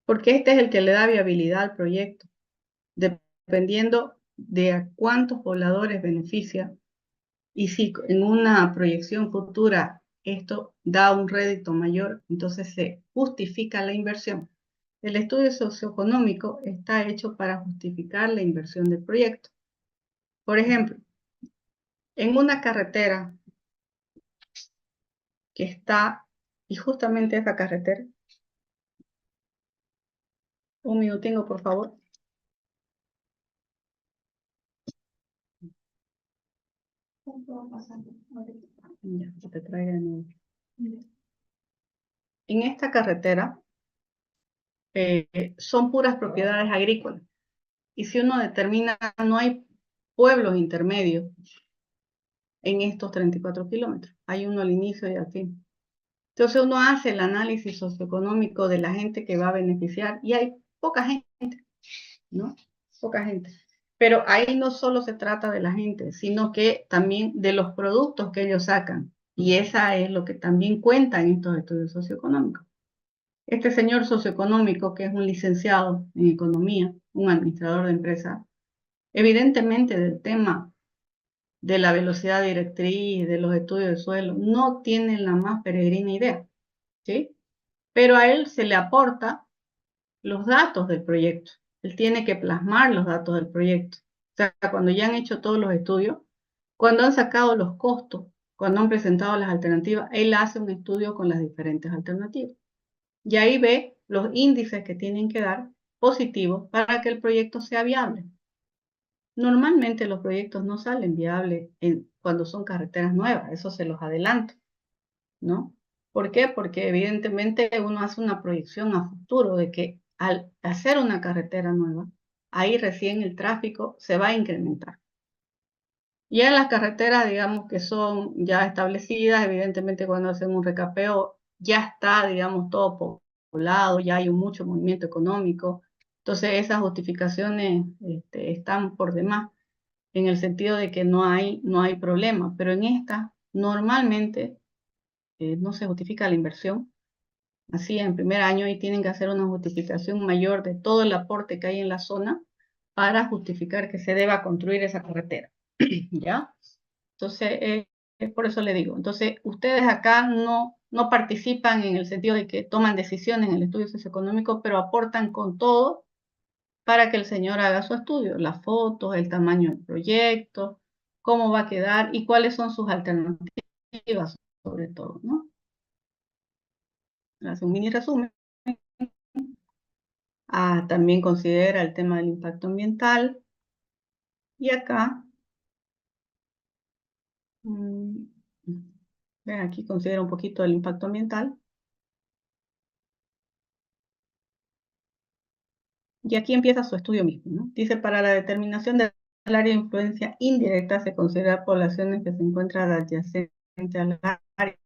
Porque este es el que le da viabilidad al proyecto, dependiendo de a cuántos pobladores beneficia y si en una proyección futura esto da un rédito mayor, entonces se justifica la inversión. El estudio socioeconómico está hecho para justificar la inversión del proyecto. Por ejemplo, en una carretera que está, y justamente esa carretera, un minutinho, por favor. Ya, que te traiga de nuevo. En esta carretera son puras propiedades agrícolas. Y si uno determina, no hay pueblos intermedios en estos 34 kilómetros. Hay uno al inicio y al fin. Entonces uno hace el análisis socioeconómico de la gente que va a beneficiar y hay poca gente, ¿no? Poca gente. Pero ahí no solo se trata de la gente, sino que también de los productos que ellos sacan. Y esa es lo que también cuenta en estos estudios socioeconómicos. Este señor socioeconómico, que es un licenciado en economía, un administrador de empresa, evidentemente del tema de la velocidad directriz, de los estudios de suelo, no tiene la más peregrina idea, ¿sí? Pero a él se le aporta los datos del proyecto. Él tiene que plasmar los datos del proyecto. O sea, cuando ya han hecho todos los estudios, cuando han sacado los costos, cuando han presentado las alternativas, él hace un estudio con las diferentes alternativas. Y ahí ve los índices que tienen que dar positivos para que el proyecto sea viable. Normalmente los proyectos no salen viables cuando son carreteras nuevas, eso se los adelanto, ¿no? ¿Por qué? Porque evidentemente uno hace una proyección a futuro de que al hacer una carretera nueva, ahí recién el tráfico se va a incrementar. Y en las carreteras, digamos, que son ya establecidas, evidentemente cuando hacemos un recapeo ya está, digamos, todo poblado, ya hay mucho movimiento económico. Entonces esas justificaciones están por demás, en el sentido de que no hay problema. Pero en esta, normalmente, no se justifica la inversión. Así, en primer año, y tienen que hacer una justificación mayor de todo el aporte que hay en la zona para justificar que se deba construir esa carretera. ¿Ya? Entonces, por eso le digo. Entonces, ustedes acá no participan en el sentido de que toman decisiones en el estudio socioeconómico, pero aportan con todo para que el señor haga su estudio, las fotos, el tamaño del proyecto, cómo va a quedar y cuáles son sus alternativas, sobre todo, ¿no? Hace un mini resumen. También considera el tema del impacto ambiental. Y acá, ven, aquí considera un poquito el impacto ambiental. Y aquí empieza su estudio mismo, ¿no? Dice, para la determinación del área de influencia indirecta se considera poblaciones que se encuentran adyacentes al área.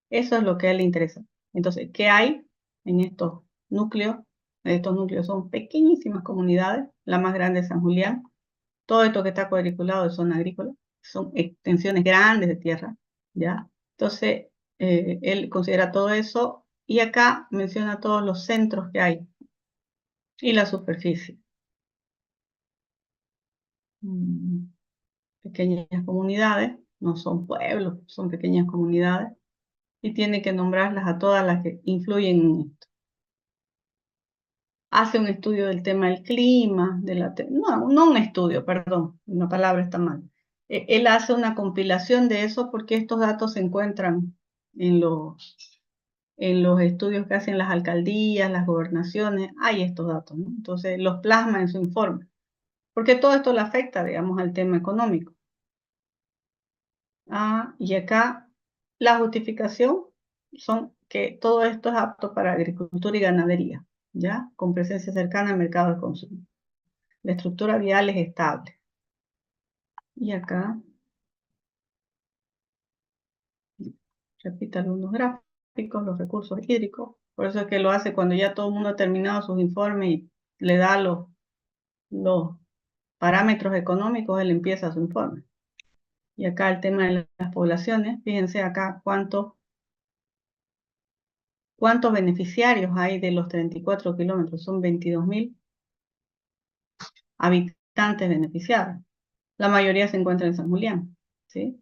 Eso es lo que a él le interesa. Entonces, ¿qué hay en estos núcleos? Estos núcleos son pequeñísimas comunidades, la más grande es San Julián. todo esto que está cuadriculado de zona agrícola, son extensiones grandes de tierra, ¿ya? Entonces, él considera todo eso y acá menciona todos los centros que hay y la superficie. Pequeñas comunidades, no son pueblos, son pequeñas comunidades, y tiene que nombrarlas a todas las que influyen en esto. Hace un estudio del tema del clima, no un estudio, perdón, una palabra está mal. Él hace una compilación de eso porque estos datos se encuentran en los estudios que hacen las alcaldías, las gobernaciones, hay estos datos, ¿no? Entonces los plasma en su informe, porque todo esto le afecta, digamos, al tema económico. Y acá la justificación son que todo esto es apto para agricultura y ganadería, ¿ya? Con presencia cercana al mercado de consumo. La estructura vial es estable. Y acá, repito algunos gráficos, los recursos hídricos. Por eso es que lo hace cuando ya todo el mundo ha terminado sus informes y le da los parámetros económicos, él empieza su informe. Y acá el tema de las poblaciones, fíjense acá cuántos beneficiarios hay de los 34 kilómetros, son 22.000 habitantes beneficiados. La mayoría se encuentra en San Julián, ¿sí?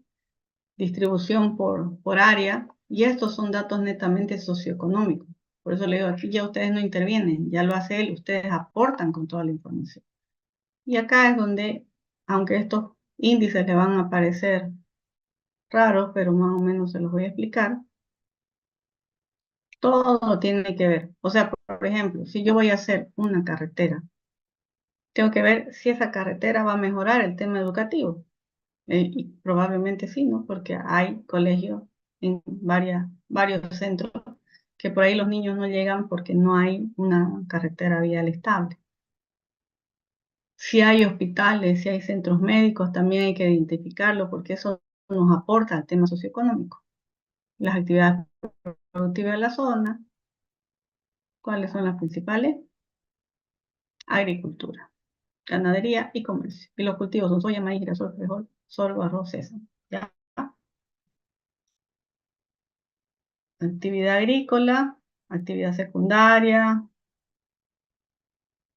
Distribución por área, y estos son datos netamente socioeconómicos. Por eso le digo, aquí ya ustedes no intervienen, ya lo hace él, ustedes aportan con toda la información. Y acá es donde, aunque estos índices le van a parecer raros, pero más o menos se los voy a explicar, todo tiene que ver. O sea, por ejemplo, si yo voy a hacer una carretera, tengo que ver si esa carretera va a mejorar el tema educativo. Y probablemente sí, ¿no? Porque hay colegios en varios centros que por ahí los niños no llegan porque no hay una carretera vial estable. Si hay hospitales, si hay centros médicos, también hay que identificarlo porque eso nos aporta al tema socioeconómico. Las actividades productivas de la zona, ¿cuáles son las principales? Agricultura, ganadería y comercio. Y los cultivos son soya, maíz, girasol, frijol, sorgo, arroz, sésamo. ¿Ya? Actividad agrícola, actividad secundaria,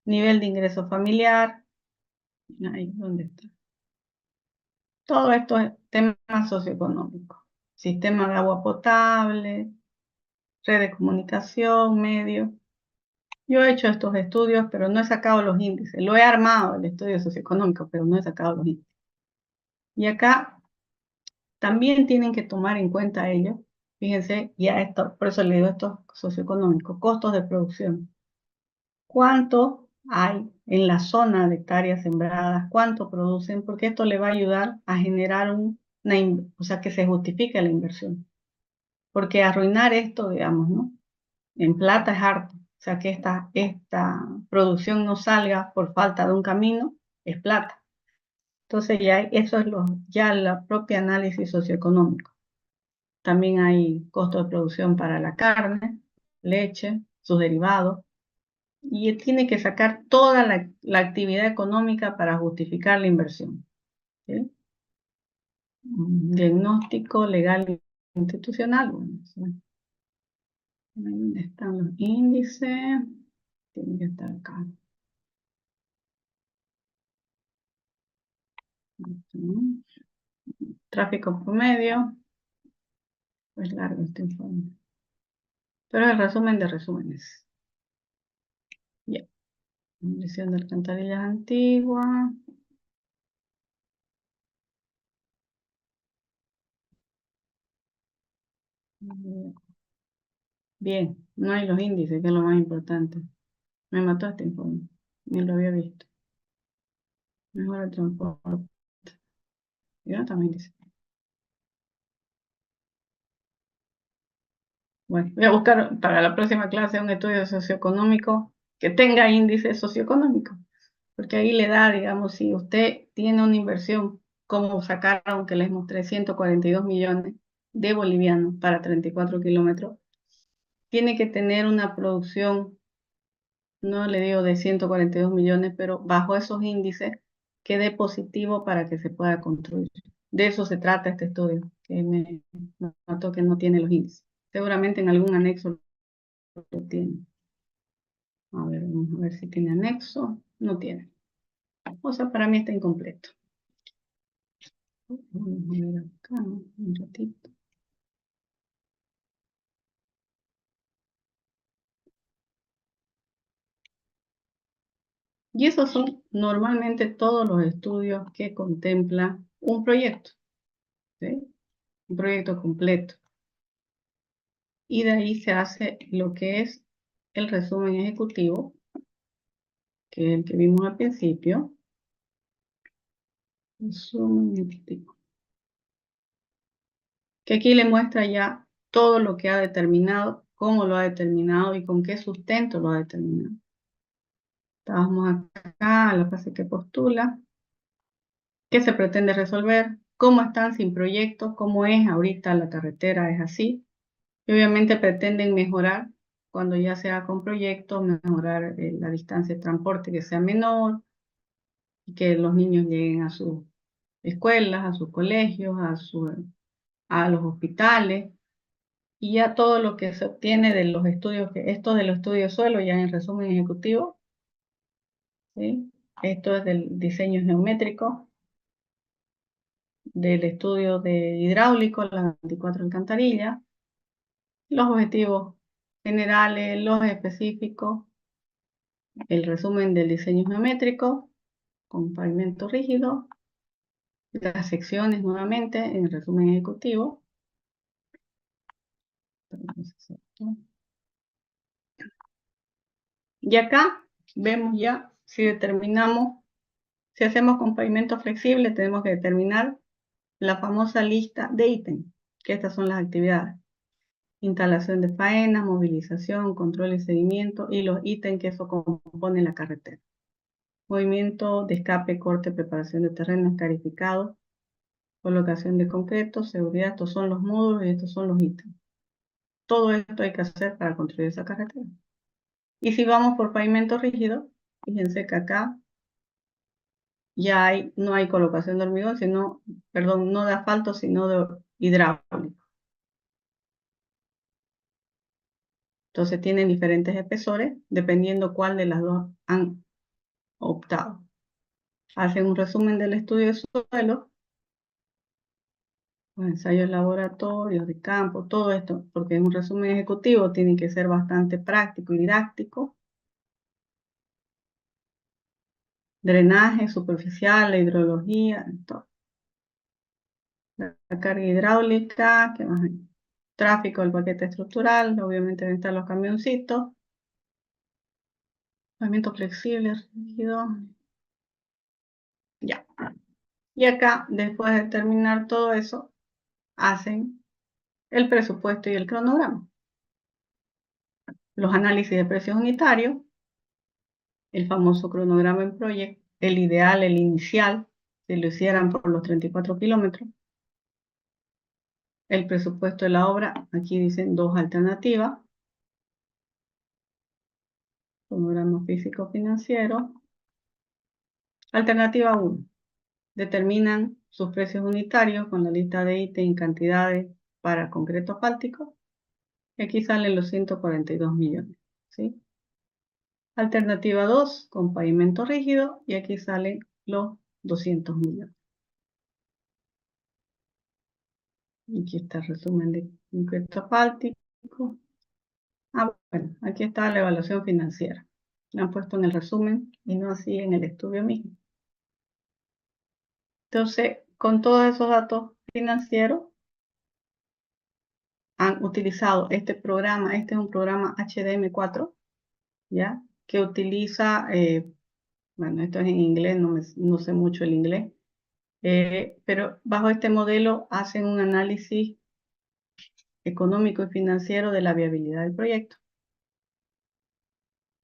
nivel de ingreso familiar. Ahí, ¿dónde está? Todo esto es temas socioeconómicos. Sistema de agua potable, red de comunicación, medios. Yo he hecho estos estudios, pero no he sacado los índices. Lo he armado el estudio socioeconómico, pero no he sacado los índices. Y acá también tienen que tomar en cuenta ellos. Fíjense, ya esto, por eso le digo esto socioeconómico, costos de producción. ¿Cuánto hay en la zona de hectáreas sembradas? ¿Cuánto producen? Porque esto le va a ayudar a generar o sea, que se justifique la inversión. Porque arruinar esto, digamos, ¿no? En plata es harto. O sea, que esta producción no salga por falta de un camino, es plata. Entonces ya eso es ya la propia análisis socioeconómico. También hay costo de producción para la carne, leche, sus derivados, y tiene que sacar toda la actividad económica para justificar la inversión. ¿Sí? Diagnóstico legal e institucional. Bueno, ahí donde están los índices, tiene que estar acá. Tráfico promedio. Es largo este informe. Pero el resumen de resúmenes. Ya. Condición de alcantarillas antiguas. Bien, no hay los índices, que es lo más importante. Me mató este informe, ni lo había visto. Mejor el transporte. Ya también dice. Bueno, voy a buscar para la próxima clase un estudio socioeconómico que tenga índice socioeconómico, porque ahí le da, digamos, si usted tiene una inversión, como sacaron que les mostré 142 millones de bolivianos para 34 kilómetros, tiene que tener una producción, no le digo de 142 millones, pero bajo esos índices que dé positivo para que se pueda construir. De eso se trata este estudio, que me notó que no tiene los índices. Seguramente en algún anexo lo tiene. A ver, vamos a ver si tiene anexo. No tiene. O sea, para mí está incompleto. Vamos a ver acá, un ratito. Y esos son normalmente todos los estudios que contemplan un proyecto, ¿sí? Un proyecto completo. Y de ahí se hace lo que es el resumen ejecutivo, que es el que vimos al principio. Resumen ejecutivo. Que aquí le muestra ya todo lo que ha determinado, cómo lo ha determinado y con qué sustento lo ha determinado. Estábamos acá, la fase que postula, qué se pretende resolver, cómo están sin proyectos, cómo es ahorita la carretera, es así. Y obviamente pretenden mejorar cuando ya sea con proyectos, mejorar la distancia de transporte que sea menor y que los niños lleguen a sus escuelas, a sus colegios, a los hospitales. Y ya todo lo que se obtiene de los estudios, esto de los estudios de suelo, ya en resumen ejecutivo, ¿sí? Esto es del diseño geométrico, del estudio de hidráulico, las 24 alcantarillas, los objetivos generales, los específicos, el resumen del diseño geométrico, con pavimento rígido, las secciones nuevamente en el resumen ejecutivo. Y acá vemos ya si determinamos, si hacemos con pavimento flexible, tenemos que determinar la famosa lista de ítems, que estas son las actividades. Instalación de faena, movilización, control y seguimiento, y los ítems que eso compone la carretera. Movimiento de escape, corte, preparación de terreno, escarificado, colocación de concreto, seguridad, estos son los módulos y estos son los ítems. Todo esto hay que hacer para construir esa carretera. Y si vamos por pavimento rígido, fíjense que acá ya no hay colocación de hormigón, sino, perdón, no de asfalto, sino de hidráulico. Entonces tienen diferentes espesores, dependiendo cuál de las dos han optado. Hacen un resumen del estudio de suelo, los ensayos laboratorios, de campo, todo esto, porque en un resumen ejecutivo tiene que ser bastante práctico y didáctico. Drenaje superficial, la hidrología, todo. La carga hidráulica, ¿qué más hay? Tráfico del paquete estructural, obviamente deben estar los camioncitos. Movimiento flexible, rígido. Ya. Y acá, después de terminar todo eso, hacen el presupuesto y el cronograma. Los análisis de precios unitarios, el famoso cronograma en proyecto, el ideal, el inicial, si lo hicieran por los 34 kilómetros. El presupuesto de la obra, aquí dicen dos alternativas. Cronograma físico-financiero. Alternativa 1. Determinan sus precios unitarios con la lista de ítems y cantidades para concreto asfáltico. Y aquí salen los 142 millones. ¿Sí? Alternativa 2, con pavimento rígido, y aquí salen los 200 millones. Aquí está el resumen de concreto asfáltico. Bueno, aquí está la evaluación financiera. La han puesto en el resumen y no así en el estudio mismo. Entonces, con todos esos datos financieros, han utilizado este programa. Este es un programa HDM4, ¿ya? Que utiliza, bueno, esto es en inglés, no sé mucho el inglés, pero bajo este modelo hacen un análisis económico y financiero de la viabilidad del proyecto.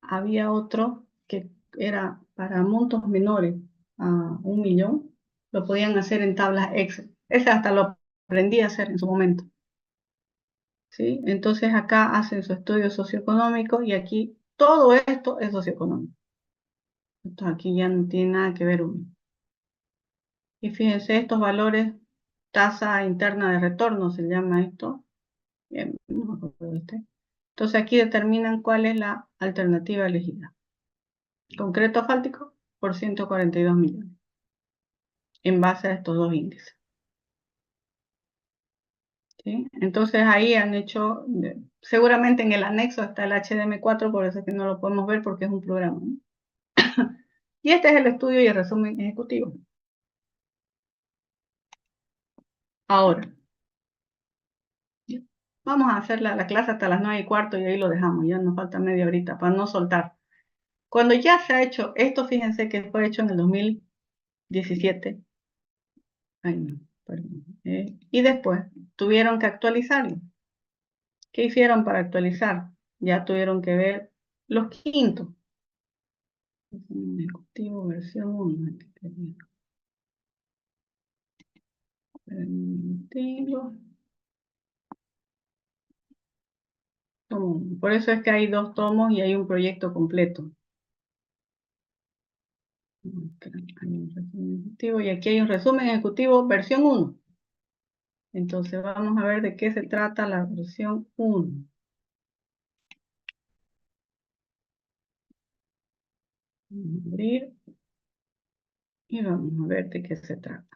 Había otro que era para montos menores a 1 millón, lo podían hacer en tablas Excel. Ese hasta lo aprendí a hacer en su momento. ¿Sí? Entonces acá hacen su estudio socioeconómico y aquí todo esto es socioeconómico. Entonces aquí ya no tiene nada que ver uno. Y fíjense, estos valores, tasa interna de retorno se llama esto. Bien, no me acuerdo de este. Entonces aquí determinan cuál es la alternativa elegida. Concreto asfáltico por 142 millones. En base a estos dos índices. ¿Sí? Entonces ahí han hecho, seguramente en el anexo está el HDM4, por eso es que no lo podemos ver porque es un programa, ¿no? Y este es el estudio y el resumen ejecutivo. Ahora, vamos a hacer la clase hasta las 9:15 y ahí lo dejamos, ya nos falta media horita para no soltar. Cuando ya se ha hecho, esto fíjense que fue hecho en el 2017. Ay, no, perdón. Y después tuvieron que actualizarlo. ¿Qué hicieron para actualizar? Ya tuvieron que ver los quintos. Ejecutivo versión 1. Permitido. Por eso es que hay 2 tomos y hay un proyecto completo. Hay un resumen ejecutivo y aquí hay un resumen ejecutivo versión 1. Entonces vamos a ver de qué se trata la versión 1. Vamos a abrir y vamos a ver de qué se trata.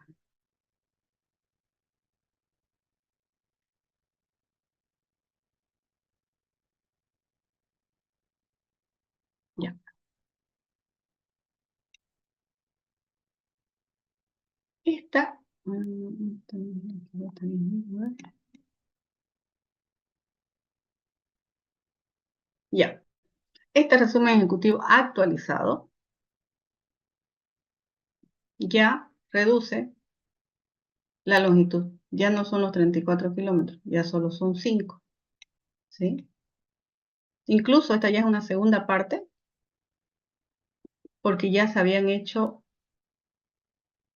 Ya. Esta. Ya. Este resumen ejecutivo actualizado ya reduce la longitud. Ya no son los 34 kilómetros, ya solo son 5. ¿Sí? Incluso esta ya es una segunda parte, porque ya se habían hecho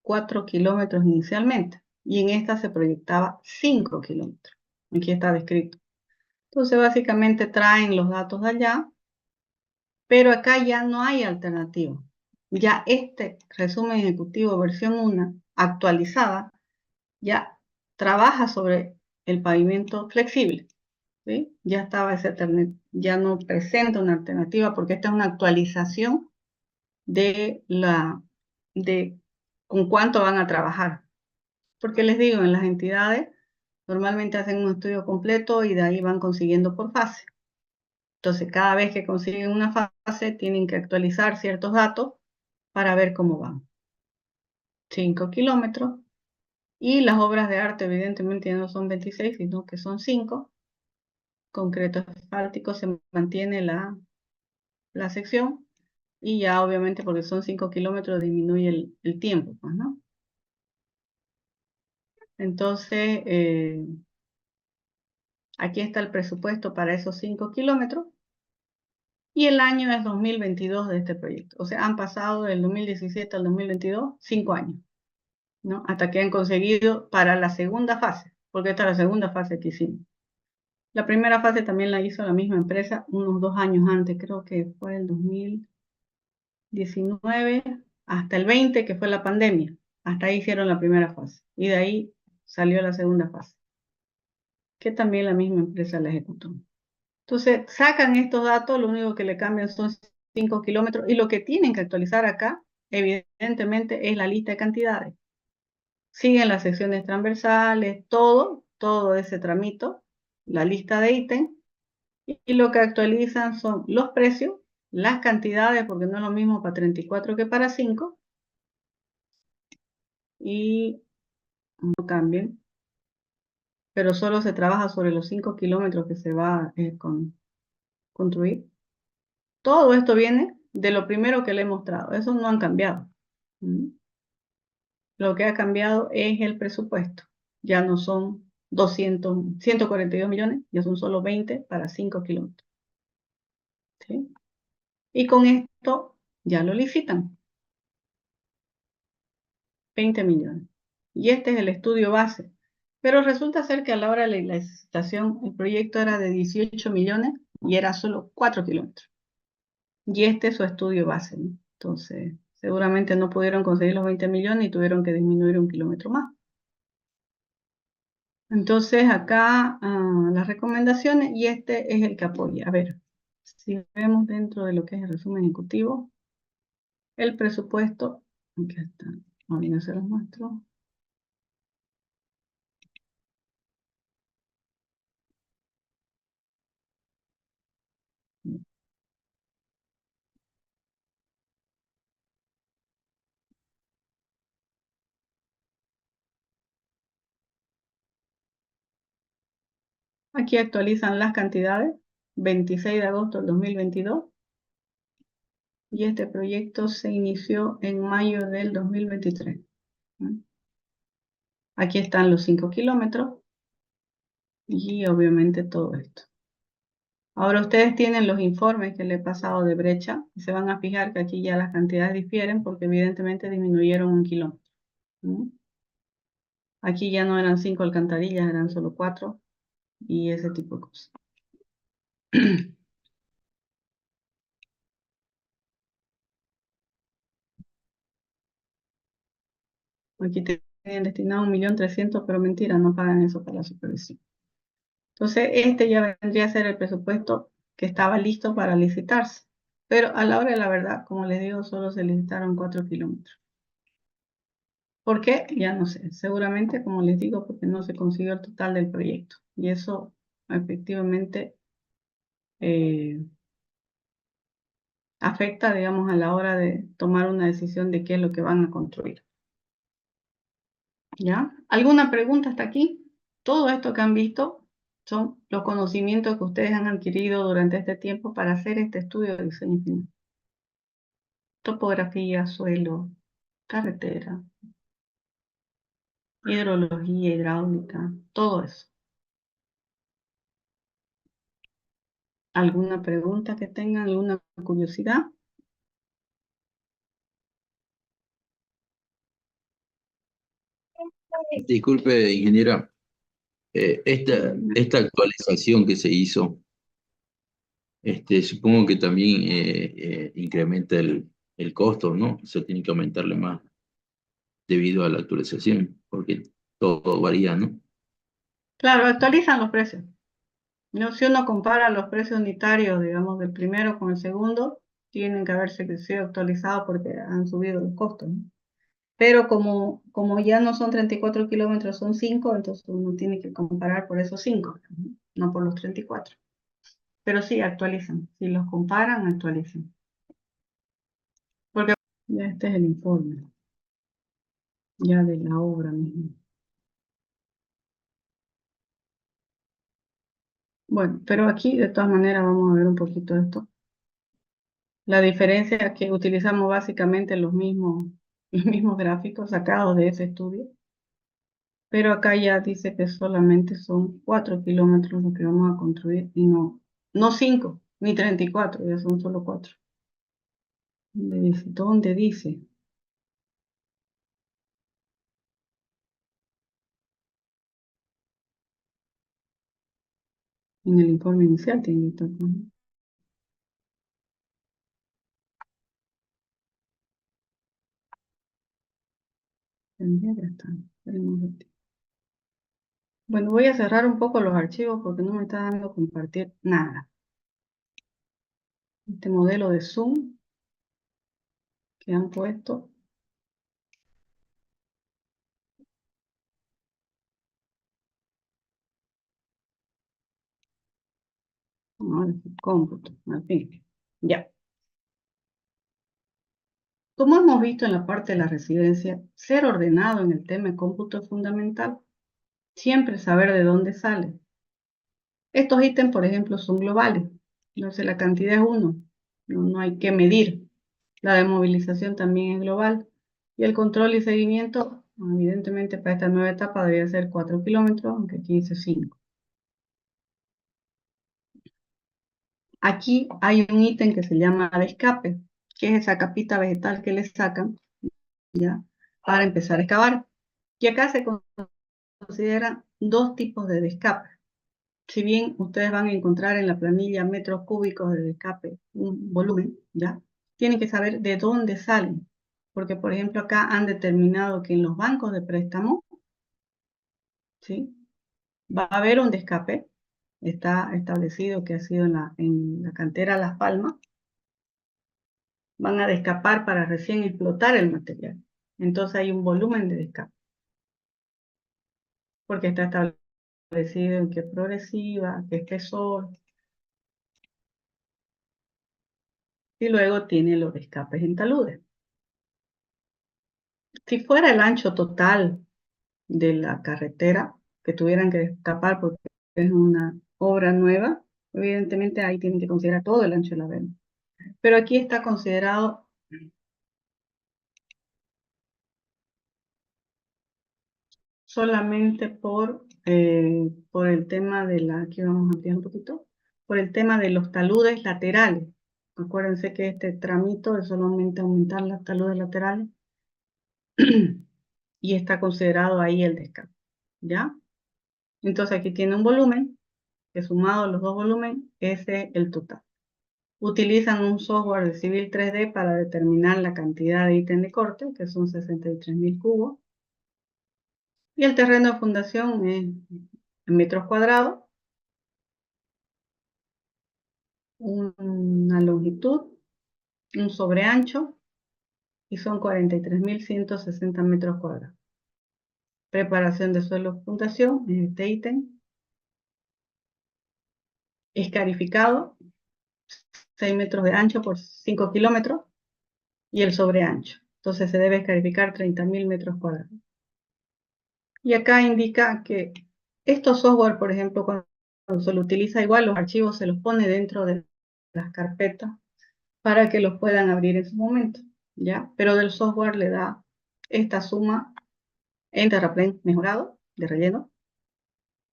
4 kilómetros inicialmente, y en esta se proyectaba 5 kilómetros. Aquí está descrito. Entonces, básicamente traen los datos de allá, pero acá ya no hay alternativa. Ya este resumen ejecutivo versión 1 actualizada ya trabaja sobre el pavimento flexible. ¿Sí? Ya estaba ya no presenta una alternativa porque esta es una actualización de con cuánto van a trabajar. Porque les digo, en las entidades normalmente hacen un estudio completo y de ahí van consiguiendo por fase. Entonces, cada vez que consiguen una fase, tienen que actualizar ciertos datos para ver cómo van. 5 kilómetros. Y las obras de arte, evidentemente, ya no son 26, sino que son 5. Concreto asfáltico se mantiene la sección. Y ya, obviamente, porque son 5 kilómetros, disminuye el tiempo, pues, ¿no? Entonces, aquí está el presupuesto para esos 5 kilómetros. Y el año es 2022 de este proyecto. O sea, han pasado del 2017 al 2022 5 años, ¿no? Hasta que han conseguido para la segunda fase, porque esta es la segunda fase que hicimos. La primera fase también la hizo la misma empresa unos 2 años antes, creo que fue el 2019 hasta el 20, que fue la pandemia. Hasta ahí hicieron la primera fase. Y de ahí salió la segunda fase, que también la misma empresa la ejecutó. Entonces, sacan estos datos, lo único que le cambian son 5 kilómetros, y lo que tienen que actualizar acá, evidentemente, es la lista de cantidades. Siguen las secciones transversales, todo ese tramito, la lista de ítems, y lo que actualizan son los precios, las cantidades, porque no es lo mismo para 34 que para 5, y no cambien, pero solo se trabaja sobre los 5 kilómetros que se va a construir. Todo esto viene de lo primero que le he mostrado. Eso no han cambiado. Lo que ha cambiado es el presupuesto. Ya no son 142 millones, ya son solo 20 para 5 kilómetros. ¿Sí? Y con esto ya lo licitan. 20 millones. Y este es el estudio base. Pero resulta ser que a la hora de la licitación, el proyecto era de 18 millones y era solo 4 kilómetros. Y este es su estudio base, ¿no? Entonces, Seguramente no pudieron conseguir los 20 millones y tuvieron que disminuir 1 kilómetro más. Entonces acá las recomendaciones y este es el que apoya. A ver, si vemos dentro de lo que es el resumen ejecutivo, el presupuesto, aquí está, ahora se los muestro. Aquí actualizan las cantidades, 26 de agosto del 2022. Y este proyecto se inició en mayo del 2023. Aquí están los 5 kilómetros y obviamente todo esto. Ahora ustedes tienen los informes que le he pasado de brecha y se van a fijar que aquí ya las cantidades difieren porque evidentemente disminuyeron 1 kilómetro. Aquí ya no eran 5 alcantarillas, eran solo 4 y ese tipo de cosas. Aquí tienen destinado 1.300.000, pero mentira, no pagan eso para la supervisión. Entonces, este ya vendría a ser el presupuesto que estaba listo para licitarse. Pero a la hora de la verdad, como les digo, solo se licitaron 4 kilómetros. ¿Por qué? Ya no sé. Seguramente, como les digo, porque no se consiguió el total del proyecto. Y eso efectivamente afecta, digamos, a la hora de tomar una decisión de qué es lo que van a construir. ¿Ya? ¿Alguna pregunta hasta aquí? Todo esto que han visto son los conocimientos que ustedes han adquirido durante este tiempo para hacer este estudio de diseño final. Topografía, suelo, carretera, hidrología, hidráulica, todo eso. ¿Alguna pregunta que tengan, alguna curiosidad? Disculpe, ingeniera, esta actualización que se hizo, supongo que también incrementa el costo, ¿no? O sea, tiene que aumentarle más debido a la actualización, porque todo varía, ¿no? Claro, actualizan los precios. ¿No? Si uno compara los precios unitarios, digamos, del primero con el segundo, tienen que haberse sido actualizados porque han subido los costos, ¿no? Pero como ya no son 34 kilómetros, son 5, entonces uno tiene que comparar por esos 5, no por los 34. Pero sí, actualizan. Si los comparan, actualizan. Porque ya este es el informe, ya de la obra misma. Bueno, pero aquí de todas maneras vamos a ver un poquito de esto. La diferencia es que utilizamos básicamente los mismos gráficos sacados de ese estudio. Pero acá ya dice que solamente son 4 kilómetros lo que vamos a construir y no 5 ni 34, ya son solo 4. ¿Dónde dice? En el informe inicial tiene que estar, ¿no? Ya está. Esperemos un ratito. Bueno, voy a cerrar un poco los archivos porque no me está dando compartir nada. Este modelo de Zoom que han puesto. Ahora sí, cómputo, al fin. Ya. Como hemos visto en la parte de la residencia, ser ordenado en el tema de cómputo es fundamental. Siempre saber de dónde sale. Estos ítems, por ejemplo, son globales. Entonces la cantidad es 1. No hay que medir. La demovilización también es global. Y el control y seguimiento, evidentemente para esta nueva etapa debería ser 4 kilómetros, aunque aquí dice 5. Aquí hay un ítem que se llama de escape, que es esa capita vegetal que le sacan, ¿ya? Para empezar a excavar. Y acá se consideran 2 tipos de descape. Si bien ustedes van a encontrar en la planilla metros cúbicos de descape un volumen, ¿ya? Tienen que saber de dónde salen. Porque, por ejemplo, acá han determinado que en los bancos de préstamo, ¿sí?, va a haber un descape. Está establecido que ha sido en la cantera Las Palmas. Van a descapar para recién explotar el material. Entonces hay un volumen de descape. Porque está establecido en qué progresiva, qué espesor. Y luego tiene los escapes en taludes. Si fuera el ancho total de la carretera que tuvieran que escapar porque es una obra nueva, evidentemente ahí tienen que considerar todo el ancho de la vena. Pero aquí está considerado solamente por el tema de la, aquí vamos a ampliar un poquito, por el tema de los taludes laterales. Acuérdense que este tramito es solamente aumentar las taludes laterales y está considerado ahí el descarte, ¿ya? Entonces aquí tiene un volumen, que sumado a los dos volúmenes, ese es el total. Utilizan un software de Civil 3D para determinar la cantidad de ítem de corte, que son 63.000 cubos. Y el terreno de fundación es en metros cuadrados, una longitud, un sobreancho, y son 43.160 metros cuadrados. Preparación de suelo fundación, este ítem. Escarificado, 6 metros de ancho por 5 kilómetros, y el sobreancho. Entonces se debe escarificar 30.000 metros cuadrados. Y acá indica que estos software, por ejemplo, cuando se lo utiliza igual, los archivos se los pone dentro de las carpetas para que los puedan abrir en su momento, ¿ya? Pero del software le da esta suma en terraplén mejorado, de relleno,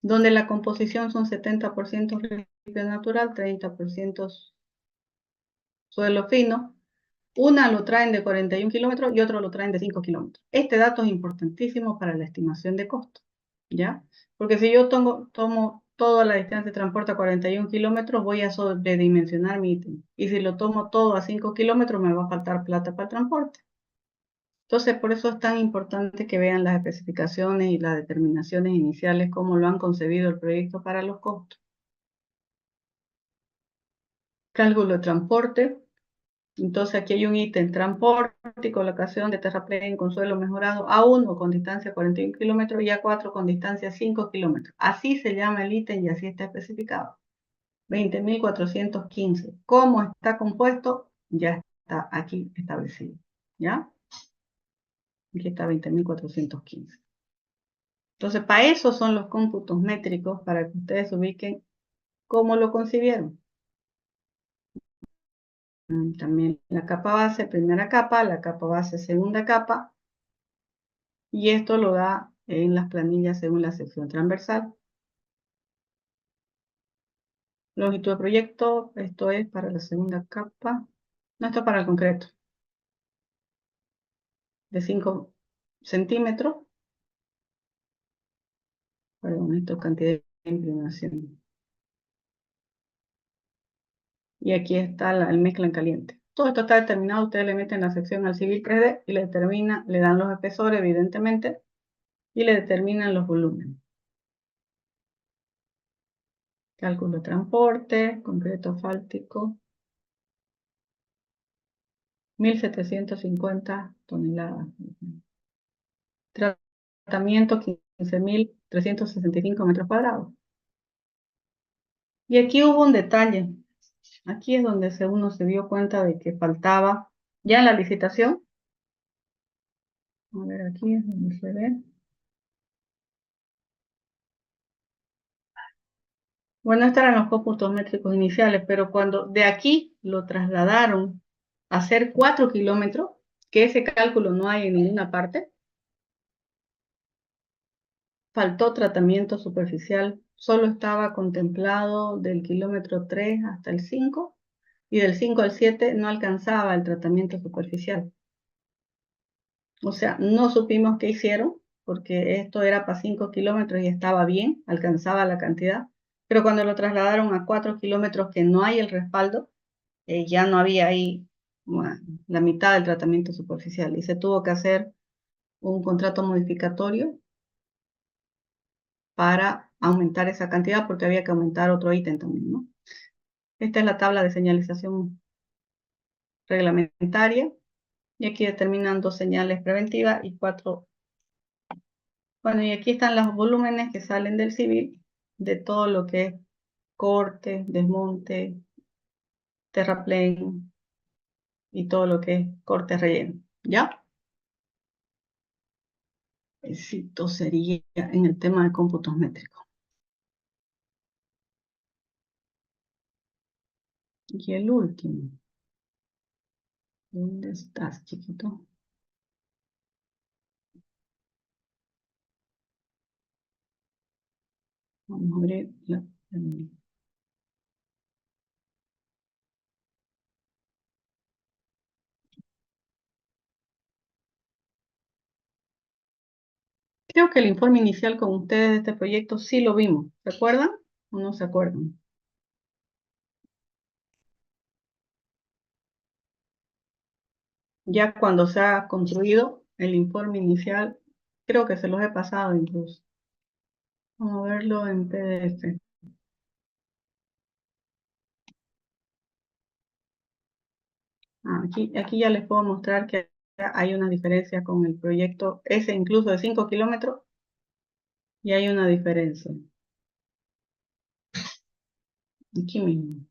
donde la composición son 70% ripio natural, 30% suelo fino. Una lo traen de 41 kilómetros y otro lo traen de 5 kilómetros. Este dato es importantísimo para la estimación de costo, ¿ya? Porque si yo tomo toda la distancia de transporte a 41 kilómetros, voy a sobredimensionar mi ítem. Y si lo tomo todo a 5 kilómetros, me va a faltar plata para el transporte. Entonces, por eso es tan importante que vean las especificaciones y las determinaciones iniciales, cómo lo han concebido el proyecto para los costos. Cálculo de transporte. Entonces aquí hay un ítem, transporte y colocación de terraplén con suelo mejorado A1 con distancia 41 kilómetros y A4 con distancia 5 kilómetros. Así se llama el ítem y así está especificado. 20.415. ¿Cómo está compuesto? Ya está aquí establecido. ¿Ya? Aquí está 20.415. Entonces, para eso son los cómputos métricos, para que ustedes ubiquen cómo lo concibieron. También la capa base, primera capa, la capa base, segunda capa. Y esto lo da en las planillas según la sección transversal. Longitud de proyecto, esto es para la segunda capa. No, esto es para el concreto. De 5 centímetros. Perdón, esto es cantidad de inclinación. Y aquí está el mezcla en caliente. Todo esto está determinado, ustedes le meten la sección al Civil 3D y le dan los espesores, evidentemente, y le determinan los volúmenes. Cálculo de transporte, concreto asfáltico, 1.750 toneladas. Tratamiento, 15.365 metros cuadrados. Y aquí hubo un detalle. Aquí es donde uno se dio cuenta de que faltaba, ya en la licitación. A ver, aquí es donde se ve. Bueno, estos eran los cómputos métricos iniciales, pero cuando de aquí lo trasladaron a hacer 4 kilómetros, que ese cálculo no hay en ninguna parte, faltó tratamiento superficial, solo estaba contemplado del kilómetro 3 hasta el 5, y del 5 al 7 no alcanzaba el tratamiento superficial. O sea, no supimos qué hicieron, porque esto era para 5 kilómetros y estaba bien, alcanzaba la cantidad, pero cuando lo trasladaron a 4 kilómetros que no hay el respaldo, ya no había ahí bueno, la mitad del tratamiento superficial y se tuvo que hacer un contrato modificatorio para aumentar esa cantidad porque había que aumentar otro ítem también, ¿no? Esta es la tabla de señalización reglamentaria y aquí determinan 2 señales preventivas y 4. Bueno, y aquí están los volúmenes que salen del civil de todo lo que es corte, desmonte, terraplén y todo lo que es corte relleno, ¿ya? Éxito sería en el tema de cómputos métricos. Y el último. ¿Dónde estás, chiquito? Vamos a abrir la... Creo que el informe inicial con ustedes de este proyecto sí lo vimos. ¿Se acuerdan o no se acuerdan? Ya cuando se ha construido el informe inicial, creo que se los he pasado incluso. Vamos a verlo en PDF. Aquí ya les puedo mostrar que hay una diferencia con el proyecto ese incluso de 5 kilómetros y hay una diferencia. Aquí mismo.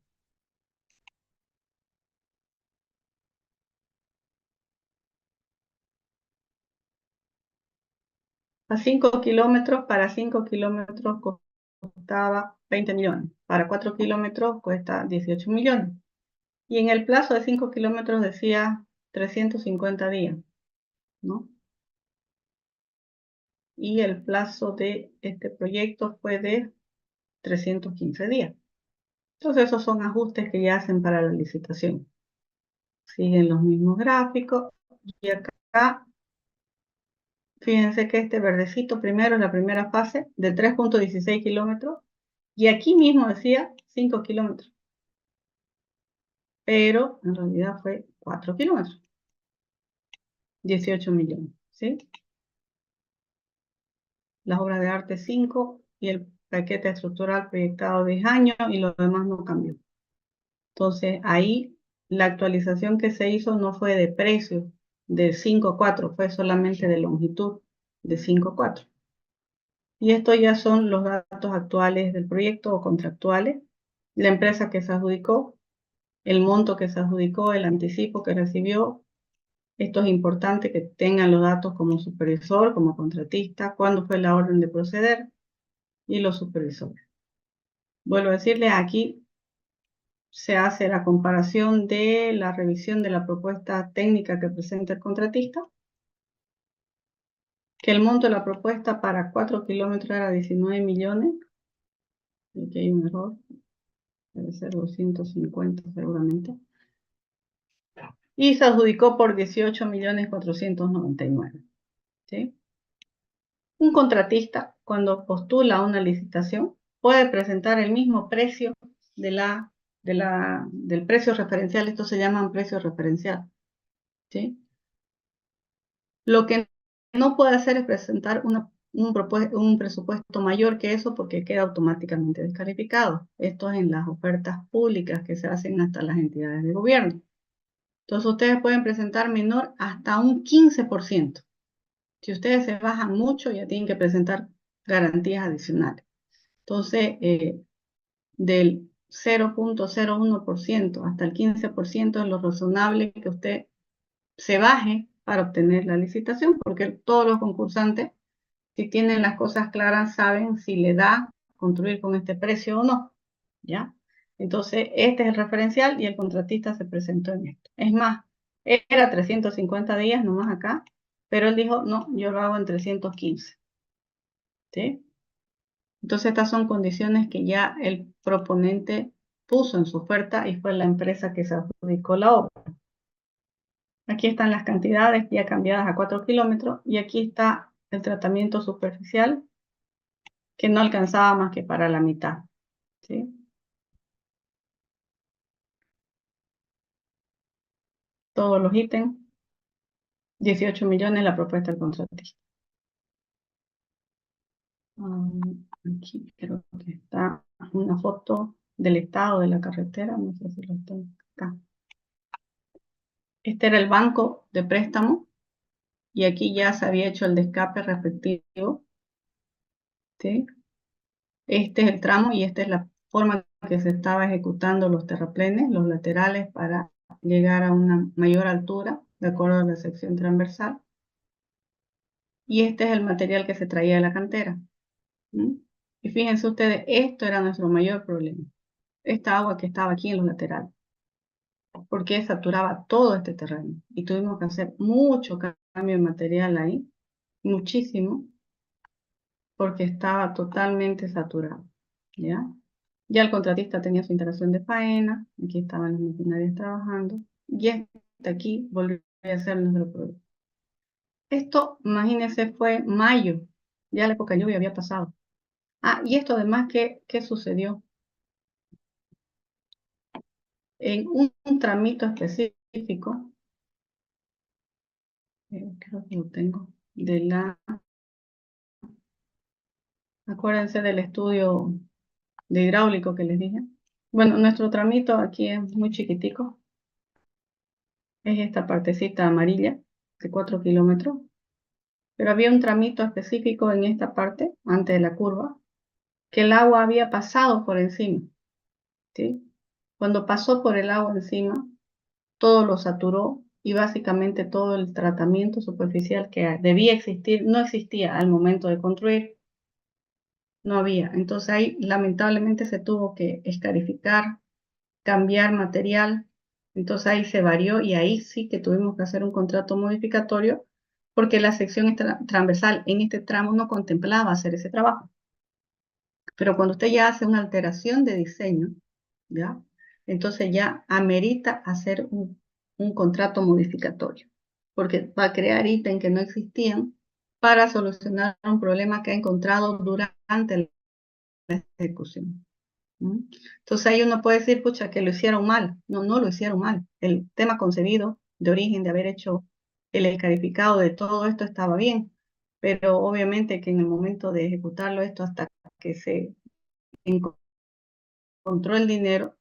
A 5 kilómetros, para 5 kilómetros costaba 20 millones. Para 4 kilómetros cuesta 18 millones. Y en el plazo de 5 kilómetros decía 350 días, ¿no? Y el plazo de este proyecto fue de 315 días. Entonces esos son ajustes que ya hacen para la licitación. Siguen los mismos gráficos. Y acá, fíjense que este verdecito primero es la primera fase de 3.16 kilómetros. Y aquí mismo decía 5 kilómetros. Pero en realidad fue 4 kilómetros. 18 millones, ¿sí? Las obras de arte 5 y el paquete estructural proyectado 10 años y lo demás no cambió. Entonces ahí la actualización que se hizo no fue de precio de 5.4, fue solamente de longitud de 5.4. Y estos ya son los datos actuales del proyecto o contractuales, la empresa que se adjudicó, el monto que se adjudicó, el anticipo que recibió. Esto es importante que tengan los datos como supervisor, como contratista, cuándo fue la orden de proceder y los supervisores. Vuelvo a decirles, aquí se hace la comparación de la revisión de la propuesta técnica que presenta el contratista, que el monto de la propuesta para 4 kilómetros era 19 millones. Aquí hay un error, debe ser 250 seguramente. Y se adjudicó por 18.499.000, ¿sí? Un contratista, cuando postula una licitación, puede presentar el mismo precio del precio referencial. Estos se llaman precio referencial, ¿sí? Lo que no puede hacer es presentar un presupuesto mayor que eso porque queda automáticamente descalificado. Esto es en las ofertas públicas que se hacen hasta las entidades de gobierno. Entonces ustedes pueden presentar menor hasta un 15%. Si ustedes se bajan mucho, ya tienen que presentar garantías adicionales. Entonces, del 0.01% hasta el 15% es lo razonable que usted se baje para obtener la licitación, porque todos los concursantes, si tienen las cosas claras, saben si le da construir con este precio o no, ¿ya? Entonces, este es el referencial y el contratista se presentó en esto. Es más, era 350 días nomás acá, pero él dijo, no, yo lo hago en 315, ¿sí? Entonces, estas son condiciones que ya el proponente puso en su oferta y fue la empresa que se adjudicó la obra. Aquí están las cantidades ya cambiadas a 4 kilómetros y aquí está el tratamiento superficial que no alcanzaba más que para la mitad, ¿sí? todos los ítems. 18 millones la propuesta del contratista. Aquí creo que está una foto del estado de la carretera, no sé si lo tengo acá. Este era el banco de préstamo y aquí ya se había hecho el descape respectivo. ¿Sí? Este es el tramo y esta es la forma que se estaba ejecutando los terraplenes, los laterales, para llegar a una mayor altura, de acuerdo a la sección transversal. Y este es el material que se traía de la cantera. ¿Mm? Y fíjense ustedes, esto era nuestro mayor problema. Esta agua que estaba aquí en los laterales. Porque saturaba todo este terreno. Y tuvimos que hacer mucho cambio de material ahí. Muchísimo. Porque estaba totalmente saturado. ¿Ya? Ya el contratista tenía su instalación de faena. Aquí estaban las maquinarias trabajando. Y este aquí volvió a ser nuestro producto. Esto, imagínense, fue mayo. Ya la época de lluvia había pasado. Y esto además, ¿qué sucedió? En un tramito específico, creo que lo tengo, acuérdense del estudio de hidráulico que les dije. Bueno, nuestro tramito aquí es muy chiquitico. Es esta partecita amarilla de 4 kilómetros. Pero había un tramito específico en esta parte, antes de la curva, que el agua había pasado por encima. ¿Sí? Cuando pasó por el agua encima, todo lo saturó y básicamente todo el tratamiento superficial que debía existir no existía al momento de construir. No había. Entonces ahí lamentablemente se tuvo que escarificar, cambiar material. Entonces ahí se varió y ahí sí que tuvimos que hacer un contrato modificatorio porque la sección transversal en este tramo no contemplaba hacer ese trabajo. Pero cuando usted ya hace una alteración de diseño, ¿ya? Entonces ya amerita hacer un contrato modificatorio, porque va a crear ítems que no existían para solucionar un problema que ha encontrado durante la ejecución. ¿Mm? Entonces ahí uno puede decir, pucha, que lo hicieron mal. No, no lo hicieron mal. El tema concebido de origen de haber hecho el escarificado de todo esto estaba bien, pero obviamente que en el momento de ejecutarlo esto hasta que se encontró el dinero,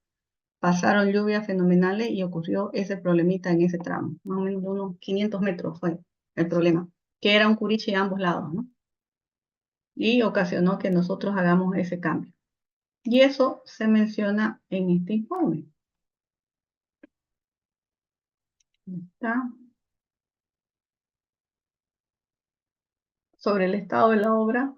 pasaron lluvias fenomenales y ocurrió ese problemita en ese tramo. Más o menos de unos 500 metros fue el problema, que era un curiche a ambos lados, ¿no? Y ocasionó que nosotros hagamos ese cambio. Y eso se menciona en este informe. ¿Está? Sobre el estado de la obra,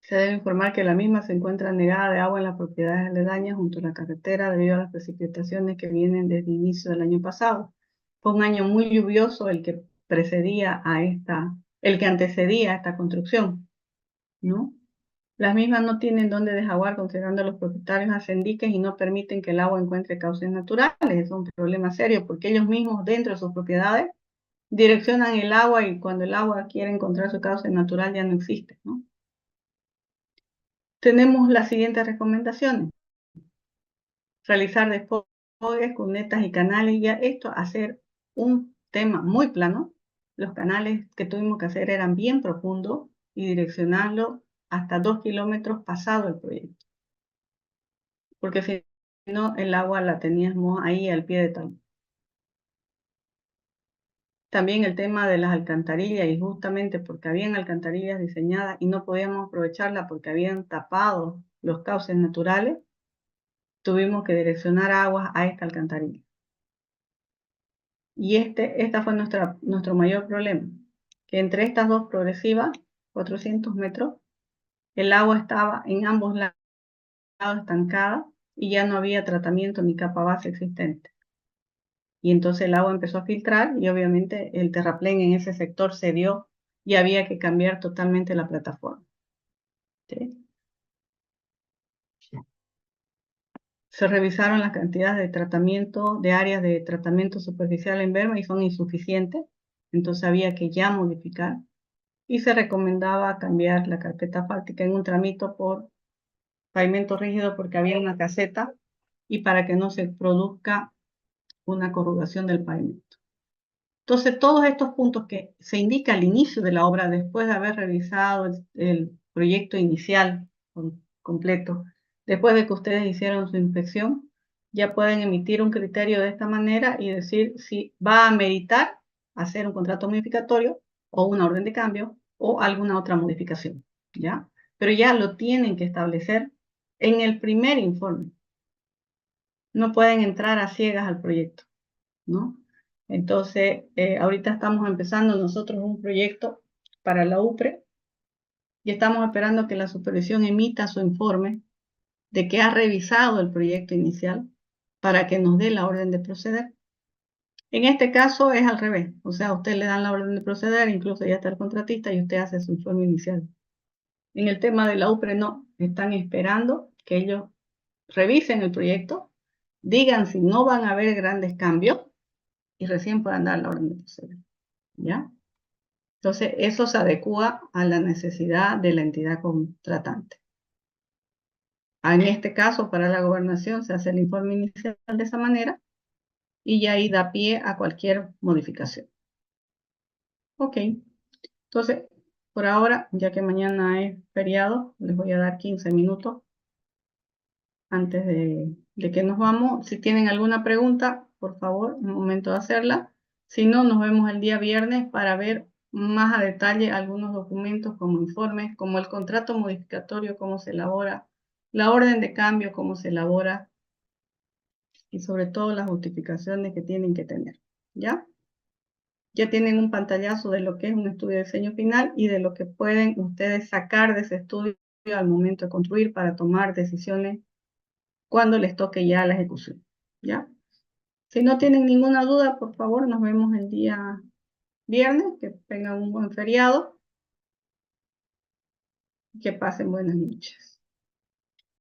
se debe informar que la misma se encuentra negada de agua en las propiedades aledañas junto a la carretera debido a las precipitaciones que vienen desde el inicio del año pasado. Fue un año muy lluvioso el que antecedía a esta construcción, ¿no? Las mismas no tienen dónde desaguar considerando a los propietarios ascendiques y no permiten que el agua encuentre cauces naturales. Es un problema serio porque ellos mismos dentro de sus propiedades direccionan el agua y cuando el agua quiere encontrar su cauce natural ya no existe, ¿no? Tenemos las siguientes recomendaciones. Realizar desfogues, cunetas y canales. Ya esto, hacer un tema muy plano. Los canales que tuvimos que hacer eran bien profundos y direccionarlo hasta 2 kilómetros pasado el proyecto. Porque si no, el agua la teníamos ahí al pie de tal. También el tema de las alcantarillas, y justamente porque habían alcantarillas diseñadas y no podíamos aprovecharlas porque habían tapado los cauces naturales, tuvimos que direccionar aguas a esta alcantarilla. Y esta fue nuestro mayor problema, que entre estas dos progresivas, 400 metros, el agua estaba en ambos lados estancada y ya no había tratamiento ni capa base existente. Y entonces el agua empezó a filtrar y obviamente el terraplén en ese sector cedió y había que cambiar totalmente la plataforma. ¿Sí? Se revisaron las cantidades de tratamiento, de áreas de tratamiento superficial en Berma y son insuficientes, entonces había que ya modificar. Y se recomendaba cambiar la carpeta asfáltica en un tramito por pavimento rígido porque había una caseta y para que no se produzca una corrugación del pavimento. Entonces, todos estos puntos que se indica al inicio de la obra, después de haber revisado el proyecto inicial completo, después de que ustedes hicieron su inspección, ya pueden emitir un criterio de esta manera y decir si va a meritar hacer un contrato modificatorio o una orden de cambio o alguna otra modificación, ¿ya? Pero ya lo tienen que establecer en el primer informe. No pueden entrar a ciegas al proyecto, ¿no? Entonces, ahorita estamos empezando nosotros un proyecto para la UPRE y estamos esperando que la supervisión emita su informe de que ha revisado el proyecto inicial para que nos dé la orden de proceder. En este caso es al revés, o sea, a usted le dan la orden de proceder, incluso ya está el contratista y usted hace su informe inicial. En el tema de la UPRE no, están esperando que ellos revisen el proyecto, digan si no van a haber grandes cambios y recién puedan dar la orden de proceder, ¿ya? Entonces, eso se adecua a la necesidad de la entidad contratante. En este caso, para la gobernación se hace el informe inicial de esa manera y ya ahí da pie a cualquier modificación. Ok, entonces, por ahora, ya que mañana es feriado, les voy a dar 15 minutos antes de que nos vamos. Si tienen alguna pregunta, por favor, un momento de hacerla. Si no, nos vemos el día viernes para ver más a detalle algunos documentos como informes, como el contrato modificatorio, cómo se elabora, la orden de cambio, cómo se elabora y sobre todo las justificaciones que tienen que tener, ¿ya? Ya tienen un pantallazo de lo que es un estudio de diseño final y de lo que pueden ustedes sacar de ese estudio al momento de construir para tomar decisiones cuando les toque ya la ejecución, ¿ya? Si no tienen ninguna duda, por favor, nos vemos el día viernes, que tengan un buen feriado y que pasen buenas noches.